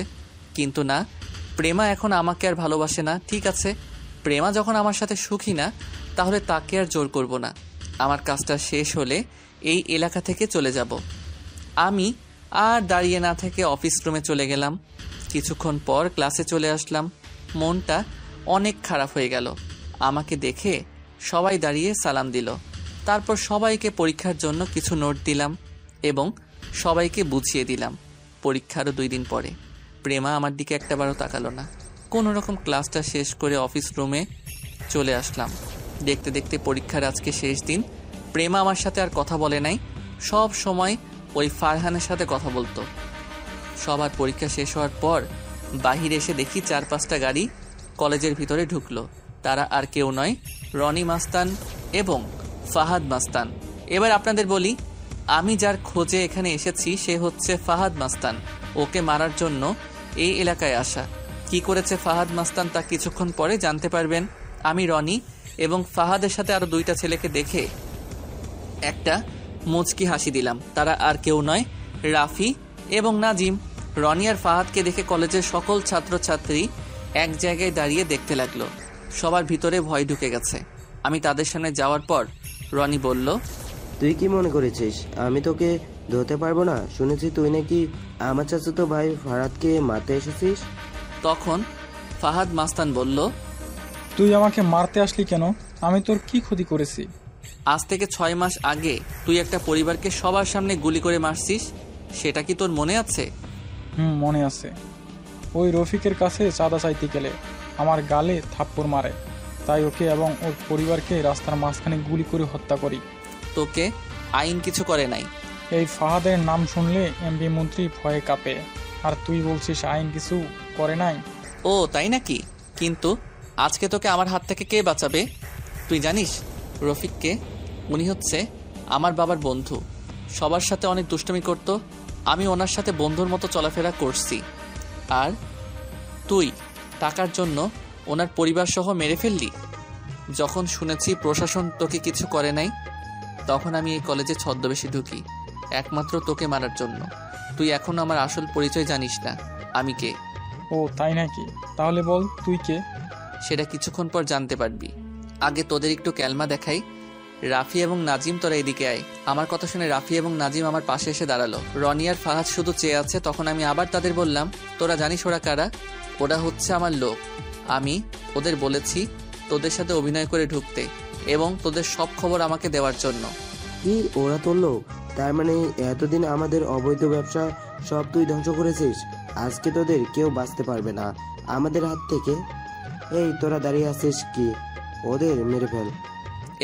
কিন্তু না, প্রেমা এখন আমাকে আর ভালোবাসে না। ঠিক আছে, প্রেমা যখন আমার সাথে সুখী না, তাহলে তাকে আর জোর করব না। আমার কাজটা শেষ হলে এই এলাকা থেকে চলে যাব। আমি আর দাঁড়িয়ে না থেকে অফিস রুমে চলে গেলাম। কিছুক্ষণ পর ক্লাসে চলে আসলাম। মনটা অনেক খারাপ হয়ে গেল। আমাকে দেখে সবাই দাঁড়িয়ে সালাম দিল। তারপর সবাইকে পরীক্ষার জন্য কিছু নোট দিলাম এবং সবাইকে বুঝিয়ে দিলাম। পরীক্ষারও 2 দিন পরে। প্রেমা আমার দিকে একটাবারও তাকালো না। কোনো রকম ক্লাসটা শেষ করে অফিস রুমে চলে আসলাম। দেখতে দেখতে পরীক্ষার আজকে শেষ দিন। প্রেমা আমার সাথে আর কথা বলে নাই। সব সময় ওই ফারহানের সাথে কথা বলতো। সবার পরীক্ষা শেষ হওয়ার পর বাহিরে এসে দেখি 4-5টা গাড়ি কলেজের ভিতরে ঢুকলো। তারা আর কেউ নয়, রনি মাস্তান এবং ফাহাদ মাস্তান। এবার আপনাদের বলি, আমি যার খোঁজে এখানে এসেছি সে হচ্ছে ফাহাদ মাস্তান। ওকে মারার জন্য এই এলাকায় আসা। কি করেছে ফাহাদ মাস্তান তা কিছুক্ষণ পরে জানতে পারবেন। আমি রনি এবং ফাহাদের সাথে আরো 2টা ছেলেকে দেখে একটা মুচকি হাসি দিলাম। তারা আর কেউ নয়, রাফি এবং নাজিম। রনি আর ফাহাদকে দেখে কলেজের সকল ছাত্রছাত্রী এক জায়গায় দাঁড়িয়ে দেখতে লাগলো। সবার ভিতরে ভয় ঢুকে গেছে। আমি তাদের সামনে যাওয়ার পর রনি বলল, তুই কি মনে করেছিস আমি তোকে ধরতে পারবো না? শুনেছি তুই নাকি আমার চাচাতো ভাই ফারাদকে মারতে এসেছিস। তখন ফাহাদ মাস্তান বলল, তুই আমাকে মারতে আসলি কেন? আমি তোর কি ক্ষতি করেছি? আজ থেকে 6 মাস আগে তুই একটা পরিবারকে সবার সামনে গুলি করে মারছিস, সেটা কি তোর মনে আছে? মনে আছে। ওই রফিকের কাছে চাঁদা চাইতে গেলে আমার গালে থাপ্পড় মারে, তাই ওকে এবং ওর পরিবারকে রাস্তার মাঝখানে গুলি করে হত্যা করি। তোকে আইন কিছু করে নাই? এই ফাহাদের নাম শুনলে এমপি মন্ত্রী ভয়ে কাঁপে, আর তুই বলছিস আইন কিছু করে নাই? ও তাই নাকি? কিন্তু আজকে তোকে আমার হাত থেকে কে বাঁচাবে? তুই জানিস রফিককে? উনি হচ্ছে আমার বাবার বন্ধু। সবার সাথে অনেক দুষ্টুমি করত। আমি ওনার সাথে বন্ধুর মতো চলাফেরা করছি। আর তুই টাকার জন্য ওনার পরিবার সহ মেরে ফেললি। যখন শুনেছি প্রশাসন তোকে কিছু করে নাই, তখন আমি এই কলেজে ছদ্মবেশে ঢুকি একমাত্র তোকে মারার জন্য। তুই এখনো আমার আসল পরিচয় জানিস না, আমি কে। ও তাই নাকি? তাহলে বল তুই কে? সেটা কিছুক্ষণ পর জানতে পারবি। আগে তোদের একটু ক্যালমা দেখাই। রাফি এবং নাজিম, তোরা এদিকে আয়। আমার কথা শুনে রাফি এবং নাজিম আমার পাশে এসে দাঁড়ালো। রনি আর ফাহাদ শুধু চেয়ে আছে। তখন আমি আবার তাদের বললাম, তোরা জানিস ওরা কারা? ওরা হচ্ছে আমার লোক। আমি ওদের বলেছি তোদের সাথে অভিনয় করে ঢুকতে এবং তোদের সব খবর আমাকে দেওয়ার জন্য। কি ওরা তোর লোক? তার মানে এতদিন আমাদের অবৈধ ব্যবসা সব তুই ধ্বংস করেছিস। আজকে তোদের কেউ বাঁচতে পারবে না আমাদের হাত থেকে। এই তোরা দাঁড়িয়ে আছিস কি? ওদের মেরে ফেল।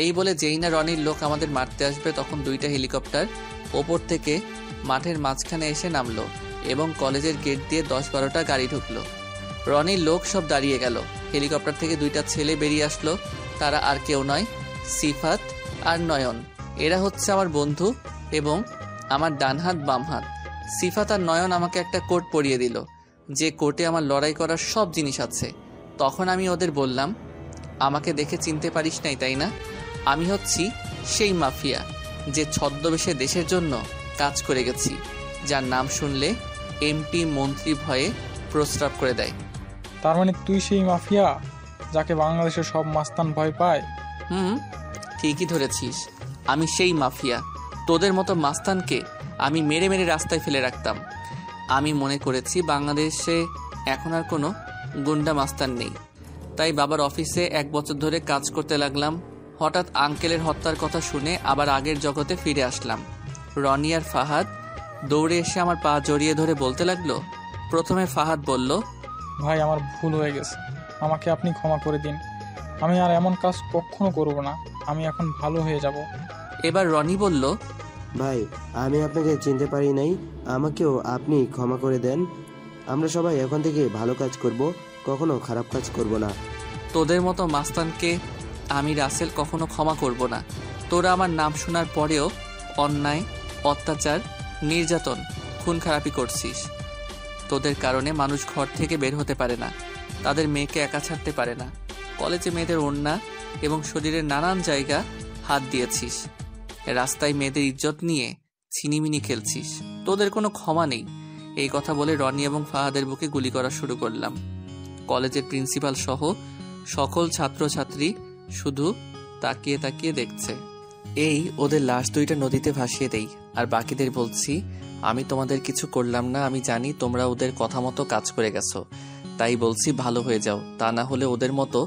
এই বলে যেই না রনির লোক আমাদের মারতে আসবে, তখন 2টা হেলিকপ্টার ওপর থেকে মাঠের মাঝখানে এসে নামলো এবং কলেজের গেট দিয়ে 10-12টা গাড়ি ঢুকলো। রনির লোক সব দাঁড়িয়ে গেল। হেলিকপ্টার থেকে 2টা ছেলে বেরিয়ে আসলো। তারা আর কেউ নয়, সিফাত আর নয়ন। এরা হচ্ছে আমার বন্ধু এবং আমার ডান হাত বাম হাত। সিফাত আর নয়ন আমাকে একটা কোট পরিয়ে দিল, যে কোটে আমার লড়াই করার সব জিনিস আছে। তখন আমি ওদের বললাম, আমাকে দেখে চিনতে পারিস নাই তাই না? আমি হচ্ছি সেই মাফিয়া যে ছদ্মবেশে দেশের জন্য কাজ করে গেছি, যার নাম শুনলে এমপি মন্ত্রী ভয়ে প্রস্রাব করে দেয়। তার মানে তুই সেই মাফিয়া যাকে বাংলাদেশের সব মাস্তান ভয় পায়? ঠিকই ধরেছিস, আমি সেই মাফিয়া। তোদের মতো মাস্তানকে আমি মেরে মেরে রাস্তায় ফেলে রাখতাম। আমি মনে করেছি বাংলাদেশে এখন আর কোনো গুন্ডা মাস্তান নেই, তাই বাবার অফিসে 1 বছর ধরে কাজ করতে লাগলাম। হঠাৎ আঙ্কেলের হত্যার কথা শুনে আবার আগের জগতে ফিরে আসলাম। রনি আর ফাহাদ দৌড়ে এসে আমার পা জড়িয়ে ধরে বলতে লাগলো। প্রথমে ফাহাদ বলল, ভাই আমার ভুল হয়ে গেছে, আমাকে আপনি ক্ষমা করে দিন। আমি আর এমন কাজ কখনো করব না, আমি এখন ভালো হয়ে যাব। এবার রনি বলল, ভাই আমি আপনাকে চিনতে পারি নাই, আমাকেও আপনি ক্ষমা করে দেন। আমরা সবাই এখন থেকে ভালো কাজ করব, কখনো খারাপ কাজ করব না। তোদের মতো মাস্তানকে আমি রাসেল কখনো ক্ষমা করব না। তোরা আমার নাম শোনার পরেও অন্যায়, অত্যাচার, নির্যাতন, খুন খারাপি করছিস। তোদের কারণে মানুষ ঘর থেকে বের হতে পারে না, তাদের মেয়েকে একা ছাড়তে পারে না। কলেজে মেয়েদের ওড়না এবং শরীরের নানান জায়গা হাত দিয়েছিস। রাস্তায় মেয়েদের ইজ্জত নিয়ে ছিনিমিনি খেলছিস। তোদের কোনো ক্ষমা নেই। এই কথা বলে রনি এবং ফাহাদের বুকে গুলি করা শুরু করলাম। কলেজের প্রিন্সিপাল সহ সকল ছাত্রছাত্রী শুধু তাকিয়ে তাকিয়ে দেখছে। এই ওদের লাশ দুইটা নদীতে ভাসিয়ে দেই, আর বাকিদের বলছি আমি তোমাদের কিছু করলাম না, আমি জানি তোমরা ওদের কথা মতো কাজ করে গেছো, তাই বলছি ভালো হয়ে যাও, তা না হলে ওদের মতো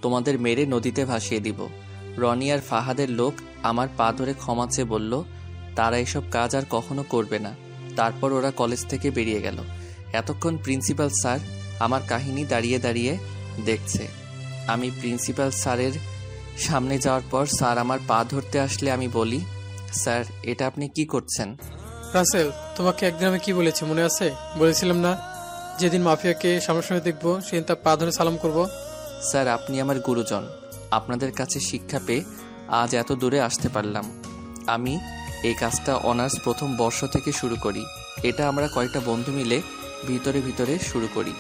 তোমাদের মেরে নদীতে ভাসিয়ে দিব। রনি আর ফাহাদের লোক আমার পা ধরে ক্ষমা চেয়ে বলল তারা এসব কাজ আর কখনো করবে না। তারপর ওরা কলেজ থেকে বেরিয়ে গেল। এতক্ষণ প্রিন্সিপাল স্যার আমার কাহিনী দাঁড়িয়ে দাঁড়িয়ে দেখছে। আমি প্রিন্সিপাল স্যারের সামনে যাওয়ার পর স্যার আমার পা ধরতে আসলে আমি বলি, স্যার এটা আপনি কি করছেন? রাসেল, তোমাকে একদিন আমি কি বলেছি মনে আছে? বলেছিলাম না যেদিন মাফিয়াকে সামনাসামনি দেখবো সেদিন তার পা ধরে সালাম করব। স্যার আপনি আমার গুরুজন, আপনাদের কাছে শিক্ষা পেয়ে আজ এত দূরে আসতে পারলাম। আমি এই কাজটা অনার্স প্রথম বর্ষ থেকে শুরু করি। এটা আমরা কয়েকটা বন্ধু মিলে ভিতরে ভিতরে শুরু করি।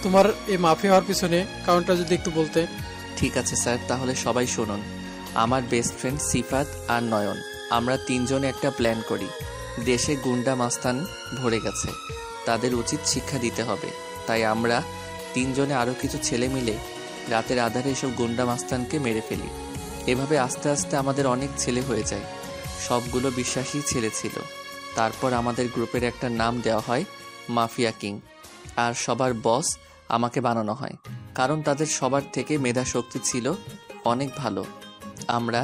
তোমার এই মাফিয়া হওয়ার পিছনে কারণটা যদি একটু বলতে। ঠিক আছে স্যার, তাহলে সবাই শুনুন। আমার বেস্ট ফ্রেন্ড সিফাত আর নয়ন, আমরা তিনজনে একটা প্ল্যান করি। দেশে গুন্ডা মাস্তান ভরে গেছে, তাদের উচিত শিক্ষা দিতে হবে। তাই আমরা তিনজনে আরও কিছু ছেলে মিলে রাতের আধারে এসব গুন্ডা মাস্তানকে মেরে ফেলি। এভাবে আস্তে আস্তে আমাদের অনেক ছেলে হয়ে যায়। সবগুলো বিশ্বাসী ছেলে ছিল। তারপর আমাদের গ্রুপের একটা নাম দেওয়া হয় মাফিয়া কিং, আর সবার বস আমাকে বানানো হয়, কারণ তাদের সবার থেকে মেধা শক্তি ছিল অনেক ভালো। আমরা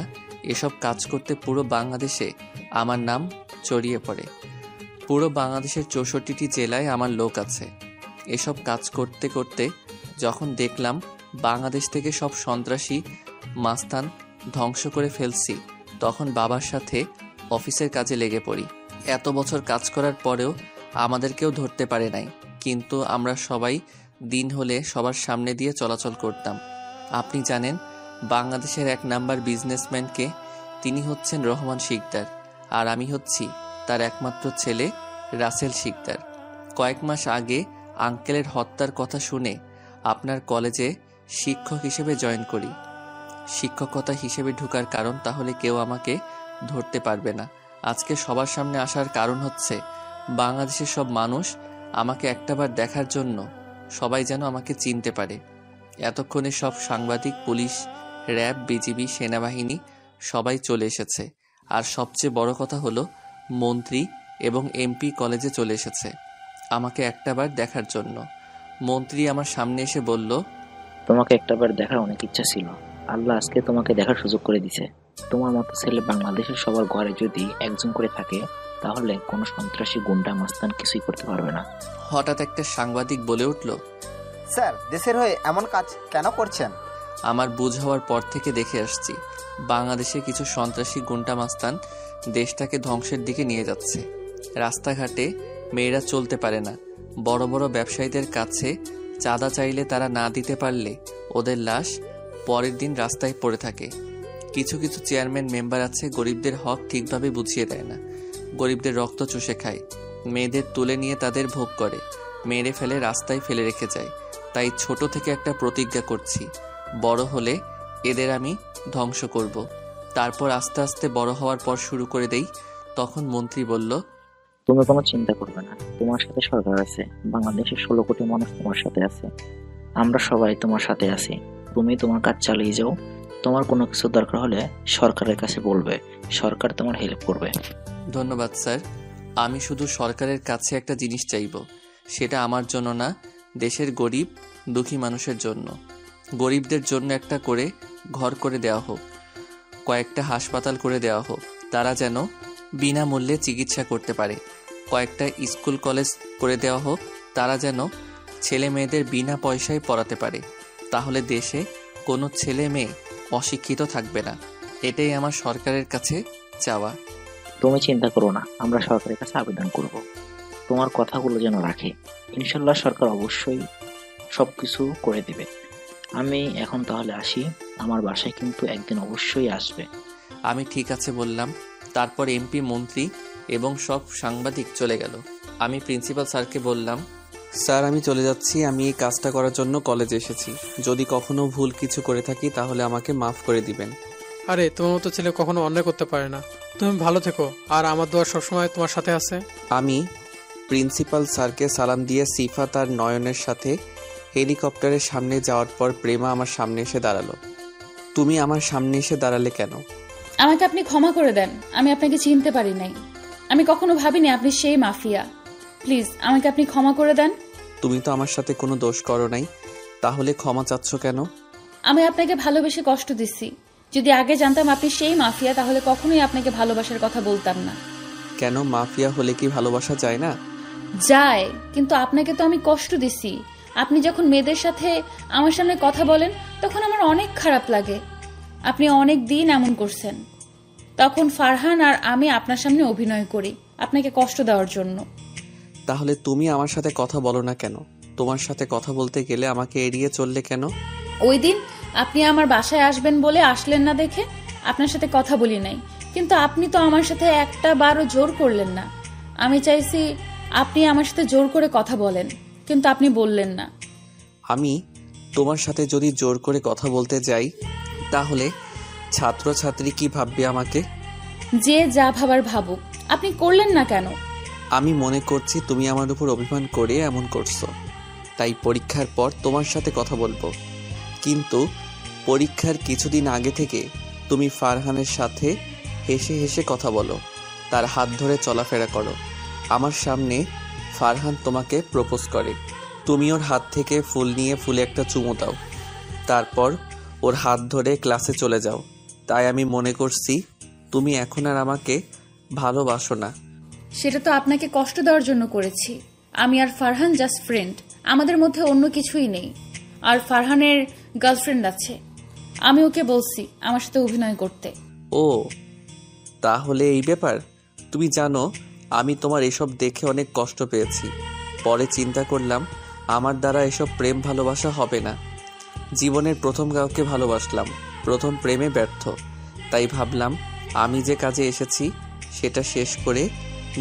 এসব কাজ করতে পুরো বাংলাদেশে আমার নাম ছড়িয়ে পড়ে। পুরো বাংলাদেশের 64টি জেলায় আমার লোক আছে। এসব কাজ করতে করতে যখন দেখলাম বাংলাদেশ থেকে সব সন্ত্রাসী মাস্তান ধ্বংস করে ফেলছি, তখন বাবার সাথে অফিসের কাজে লেগে পড়ি। এত বছর কাজ করার পরেও আমাদের কেউ ধরতে পারে নাই, কিন্তু আমরা সবাই দিন হলে সবার সামনে দিয়ে চলাচল করতাম। আপনি জানেন বাংলাদেশের 1 নাম্বার বিজনেসম্যানকে? তিনি হচ্ছেন রহমান শিকদার, আর আমি হচ্ছি তার একমাত্র ছেলে রাসেল শিকদার। কয়েক মাস আগে আঙ্কেলের হত্যার কথা শুনে আপনার কলেজে শিক্ষক হিসেবে জয়েন করি। শিক্ষকতা হিসেবে ঢোকার কারণ তাহলে কেউ আমাকে ধরতে পারবে না। আজকে সবার সামনে আসার কারণ হচ্ছে বাংলাদেশের সব মানুষ আমাকে একটাবার দেখার জন্য সবাই যেন আমাকে চিনতে পারে। এতক্ষণে সব সাংবাদিক, পুলিশ, র্যাব, বিজিবি, সেনাবাহিনী সবাই চলে এসেছে। আর সবচেয়ে বড় কথা হলো মন্ত্রী এবং এমপি কলেজে চলে এসেছে আমাকে একটাবার দেখার জন্য। মন্ত্রী আমার সামনে এসে বলল, তোমাকে একটাবার দেখার অনেক ইচ্ছা ছিল, আল্লাহ আজকে তোমাকে দেখার সুযোগ করে দিছে। তোমার মতো ছেলে বাংলাদেশের সবার ঘরে যদি একজন করে থাকে, তাহলে কোনো সন্ত্রাসী গুন্ডা মাস্তান কিছুই করতে পারবে না। হঠাৎ একটা সাংবাদিক বলে উঠল, স্যার দেশের হয়ে এমন কাজ কেন করছেন? আমার বুঝ হওয়ার পর থেকে দেখে আসছি বাংলাদেশে কিছু সন্ত্রাসী গুন্ডা মাস্তান দেশটাকে ধ্বংসের দিকে নিয়ে যাচ্ছে। রাস্তাঘাটে মেয়েরা চলতে পারে না। বড় বড় ব্যবসায়ীদের কাছে চাঁদা চাইলে তারা না দিতে পারলে ওদের লাশ পরের দিন রাস্তায় পড়ে থাকে। কিছু কিছু চেয়ারম্যান মেম্বার আছে গরিবদের হক ঠিকভাবে বুঝিয়ে দেয় না, গরিবদের রক্ত চুষে খায়, মেয়েদের তুলে নিয়ে তাদের ভোগ করে, মেরে ফেলে রাস্তায় ফেলে রেখে যায়। তাই ছোট থেকে একটা প্রতিজ্ঞা করছি, বড় হলে এদের আমি ধ্বংস করব। তারপর আস্তে আস্তে বড় হওয়ার পর শুরু করে দেই। তখন মন্ত্রী বলল, তুমি কোনো চিন্তা করবে না, তোমার সাথে সরকার আছে, বাংলাদেশের 16 কোটি মানুষ তোমার সাথে আছে, আমরা সবাই তোমার সাথে আছি। তুমি তোমার কাজ চালিয়ে যাও। তোমার কোনো কিছু দরকার হলে সরকারের কাছে বলবে, সরকার তোমার হেল্প করবে। ধন্যবাদ স্যার। আমি শুধু সরকারের কাছে একটা জিনিস চাইব, সেটা আমার জন্য না, দেশের গরিব দুঃখী মানুষের জন্য। গরিবদের জন্য একটা করে ঘর করে দেওয়া হোক, কয়েকটা হাসপাতাল করে দেওয়া হোক, তারা যেন বিনামূল্যে চিকিৎসা করতে পারে। কয়েকটা স্কুল কলেজ করে দেওয়া হোক, তারা যেন ছেলে মেয়েদের বিনা পয়সায় পড়াতে পারে। তাহলে দেশে কোনো ছেলে মেয়ে অশিক্ষিত থাকবে না। এটাই আমার সরকারের কাছে চাওয়া। তুমি চিন্তা করো না, আমরা সরকারের কাছে আবেদন করব তোমার কথাগুলো যেন রাখে। ইনশাল্লাহ সরকার অবশ্যই সবকিছু করে দেবে। আমি এখন তাহলে আসি, আমার বাসায় কিন্তু একদিন অবশ্যই আসবে। আমি ঠিক আছে বললাম। তারপর এমপি, মন্ত্রী এবং সব সাংবাদিক চলে গেল। আমি প্রিন্সিপাল স্যারকে বললাম, স্যার আমি চলে যাচ্ছি, আমি এই কাজটা করার জন্য কলেজে এসেছি। যদি কখনো ভুল কিছু করে থাকি তাহলে আমাকে মাফ করে দিবেন। আরে তোমার মতো ছেলে কখনো অন্যায় করতে পারে না। তুমি ভালো থেকো, আর আমার দোয়া সবসময় তোমার সাথে আছে। আমি প্রিন্সিপাল স্যারকে সালাম দিয়ে সিফাত আর নয়নের সাথে হেলিকপ্টারের সামনে যাওয়ার পর প্রেমা আমার সামনে এসে দাঁড়ালো। তুমি আমার সামনে এসে দাঁড়ালে কেন? আমাকে আপনি ক্ষমা করে দেন, আমি আপনাকে চিনতে পারি নাই। আমি কখনো ভাবিনি আপনি সেই মাফিয়া। প্লিজ আমাকে আপনি ক্ষমা করে দেন। তুমি তো আমার সাথে কোনো দোষ করো নাই, তাহলে ক্ষমা চাচ্ছ কেন? আমি আপনাকে ভালোবেসে কষ্ট দিচ্ছি। যদি আগে জানতাম আপনি সেই মাফিয়া, তাহলে কখনোই আপনাকে ভালোবাসার কথা বলতাম না। কেন, মাফিয়া হলে কি ভালোবাসা যায় না? যায়, কিন্তু আপনাকে তো আমি কষ্ট দিছি। আপনি যখন মেয়েদের সাথে আমার সামনে কথা বলেন তখন আমার অনেক খারাপ লাগে। আপনি অনেক দিন এমন করছেন। তখন ফারহান আর আমি আপনার সামনে অভিনয় করি আপনাকে কষ্ট দেওয়ার জন্য। তাহলে তুমি আমার সাথে কথা বলো না কেন? তোমার সাথে কথা বলতে গেলে আমাকে এড়িয়ে চললে কেন? ওই দিন আপনি আমার বাসায় আসবেন বলে আসলেন না দেখে আপনার সাথে কথা বলি নাই, কিন্তু আপনি তো আমার সাথে একটা বারও জোর করলেন না। আমি চাইছি আপনি আমার সাথে জোর করে কথা বলেন, কিন্তু আপনি বললেন না। আমি তোমার সাথে যদি জোর করে কথা বলতে যাই তাহলে ছাত্রছাত্রী কি ভাববে আমাকে? যে যা ভাবার ভাবুক, আপনি করলেন না কেন? আমি মনে করছি তুমি আমার উপর অভিমান করে এমন করছো, তাই পরীক্ষার পর তোমার সাথে কথা বলবো। কিন্তু পরীক্ষার কিছুদিন আগে থেকে তুমি ফারহানের সাথে হেসে হেসে কথা বলো, তার হাত ধরে চলাফেরা করো। আমার সামনে ফারহান তোমাকে প্রপোজ করে, তুমি ওর হাত থেকে ফুল নিয়ে ফুলে একটা চুমু দাও, তারপর ওর হাত ধরে ক্লাসে চলে যাও। তাই আমি মনে করছি তুমি এখন আর আমাকে ভালোবাসো না। সেটা তো আপনাকে কষ্ট দেওয়ার জন্য করেছি। আমি আর ফারহান জাস্ট ফ্রেন্ড, আমাদের মধ্যে অন্য কিছুই নেই। আর ফারহানের গার্লফ্রেন্ড আছে, আমি ওকে বলছি আমার সাথে অভিনয় করতে। ও তাহলে এই ব্যাপার। তুমি জানো আমি তোমার এসব দেখে অনেক কষ্ট পেয়েছি। পরে চিন্তা করলাম আমার দ্বারা এসব প্রেম ভালোবাসা হবে না। জীবনের প্রথম কাউকে ভালোবাসলাম, প্রথম প্রেমে ব্যর্থ। তাই ভাবলাম আমি যে কাজে এসেছি সেটা শেষ করে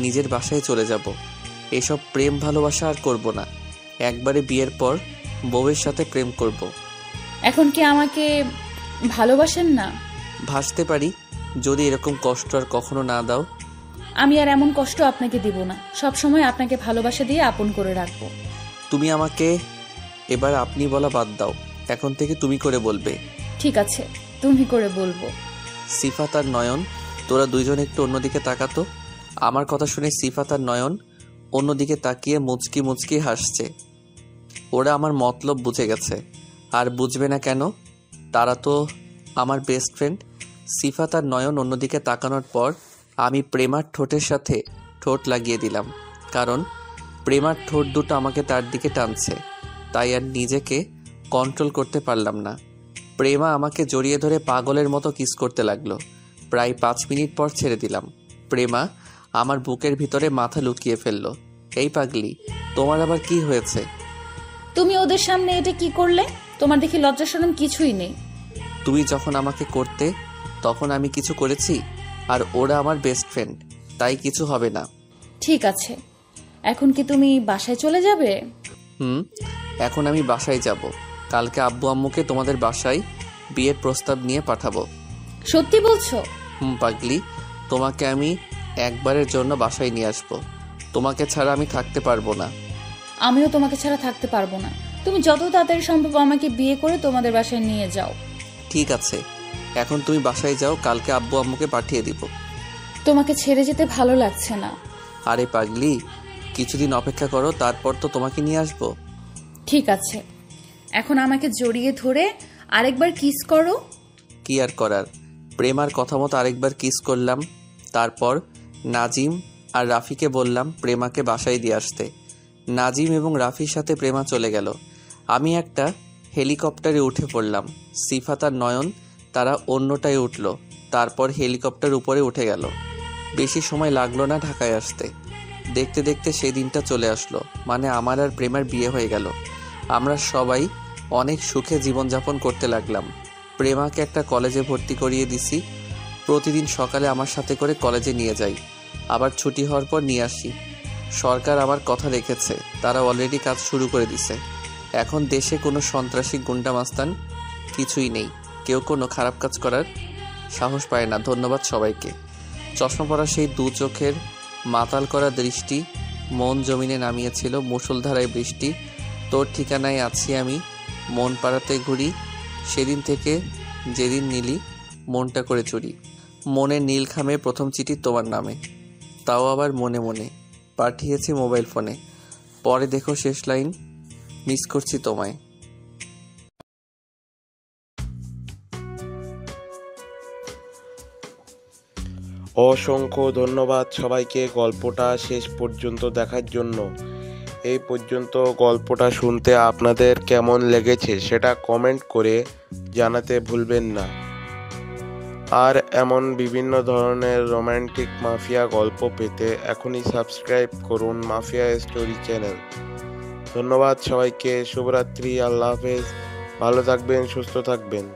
নিজের বাসায় চলে যাব। এসব প্রেম ভালোবাসা আর করব না। একবারে বিয়ের পর বউয়ের সাথে প্রেম করব। এখন কি আমাকে ভালোবাসেন না? ভাসতে পারি, যদি এরকম কষ্ট আর কখনো না দাও। আমি আর এমন কষ্ট আপনাকে দিব না। সব সময় আপনাকে ভালোবাসা দিয়ে আপন করে রাখবো। তুমি আমাকে এবার আপনি বলা বাদ দাও, এখন থেকে তুমি করে বলবে। ঠিক আছে, তুমি করে বলবো। সিফাত আর নয়ন, তোরা দুইজন একটু অন্যদিকে তাকাতো। আমার কথা শুনে সিফাত আর নয়ন অন্যদিকে তাকিয়ে মুচকি মুচকি হাসছে। ওরা আমার মতলব বুঝে গেছে, আর বুঝবে না কেন? তারা তো আমার বেস্ট ফ্রেন্ড। সিফাত আর নয়ন অন্যদিকে তাকানোর পর আমি প্রেমার ঠোঁটের সাথে ঠোঁট লাগিয়ে দিলাম, কারণ প্রেমার ঠোঁট দুটো আমাকে তার দিকে টানছে। তাই আর নিজেকে কন্ট্রোল করতে পারলাম না। প্রেমা আমাকে জড়িয়ে ধরে পাগলের মতো কিস করতে লাগলো। প্রায় 5 মিনিট পর ছেড়ে দিলাম। প্রেমা আমার বুকের ভিতরে মাথা লুকিয়ে ফেললো। এই পাগলি, তোমার আবার কি হয়েছে? তুমি ওদের সামনে এটা কি করলে? তোমার দেখি লজ্জা শরম কিছুই নেই। তুমি যখন আমাকে করতে তখন আমি কিছু করেছি? আর ওরা আমার বেস্ট ফ্রেন্ড, তাই কিছু হবে না। ঠিক আছে, এখন কি তুমি বাসায় চলে যাবে? এখন আমি বাসায় যাব। কালকে আব্বু আম্মুকে তোমাদের বাসায় বিয়ের প্রস্তাব নিয়ে পাঠাবো। সত্যি বলছো? পাগলি, তোমাকে আমি একবারের জন্য বাসায় নিয়ে আসবো। তোমাকে ছাড়া আমি থাকতে পারবো না। আমিও তোমাকে ছাড়া থাকতে পারবো না। তুমি যত তাড়াতাড়ি সম্ভব আমাকে বিয়ে করে তোমাদের বাসায় নিয়ে যাও। ঠিক আছে, এখন তুমি বাসায় যাও, কালকে আব্বু আম্মুকে পাঠিয়ে দিব। তোমাকে ছেড়ে যেতে ভালো লাগছে না। আরে পাগলি, কিছুদিন অপেক্ষা করো, তারপর তো তোমাকে নিয়ে আসবো। ঠিক আছে, এখন আমাকে জড়িয়ে ধরে আরেকবার কিস করো। কি আর করার, প্রেমার কথা মতো আরেকবার কিস করলাম। তারপর নাজিম আর রাফিকে বললাম প্রেমাকে বাসায় দিয়ে আসতে। নাজিম এবং রাফির সাথে প্রেমা চলে গেল। আমি একটা হেলিকপ্টারে উঠে পড়লাম। সিফাত আর নয়ন তারা অন্যটায় উঠল, তারপর হেলিকপ্টার উপরে উঠে গেল। বেশি সময় লাগলো না ঢাকায় আসতে। দেখতে দেখতে সেই দিনটা চলে আসলো, মানে আমার আর প্রেমার বিয়ে হয়ে গেল। আমরা সবাই অনেক সুখে জীবনযাপন করতে লাগলাম। প্রেমাকে একটা কলেজে ভর্তি করিয়ে দিছি। প্রতিদিন সকালে আমার সাথে করে কলেজে নিয়ে যাই, আবার ছুটি হওয়ার পর নিয়ে আসি। সরকার আমার কথা রেখেছে, তারা অলরেডি কাজ শুরু করে দিছে। এখন দেশে কোনো সন্ত্রাসী গুন্ডা মাস্তান কিছুই নেই। কেউ কোনো খারাপ কাজ করার সাহস পায় না। ধন্যবাদ সবাইকে। চশমা পরা সেই দু চোখের মাতাল করা দৃষ্টি মন জমিনে নামিয়েছিল মুষলধারায় বৃষ্টি। তোর ঠিকানায় আছি আমি, মন পাড়াতে ঘুরি। সেদিন থেকে যেদিন নিলি মনটা করে চুরি। মনে নীল খামে প্রথম চিঠি তোমার নামে, তাও আবার মনে মনে পাঠিয়েছি মোবাইল ফোনে। পরে দেখো শেষ লাইন, মিস করছি তোমায়। অসংখ্য ধন্যবাদ সবাইকে গল্পটা শেষ পর্যন্ত দেখার জন্য। এই পর্যন্ত গল্পটা শুনতে আপনাদের কেমন লেগেছে সেটা কমেন্ট করে জানাতে ভুলবেন না। আর এমন বিভিন্ন ধরনের রোমান্টিক মাফিয়া গল্প পেতে এখনই সাবস্ক্রাইব করুন মাফিয়া স্টোরি চ্যানেল। ধন্যবাদ সবাইকে, শুভরাত্রি, আল্লাহ হাফেজ, ভালো থাকবেন, সুস্থ থাকবেন।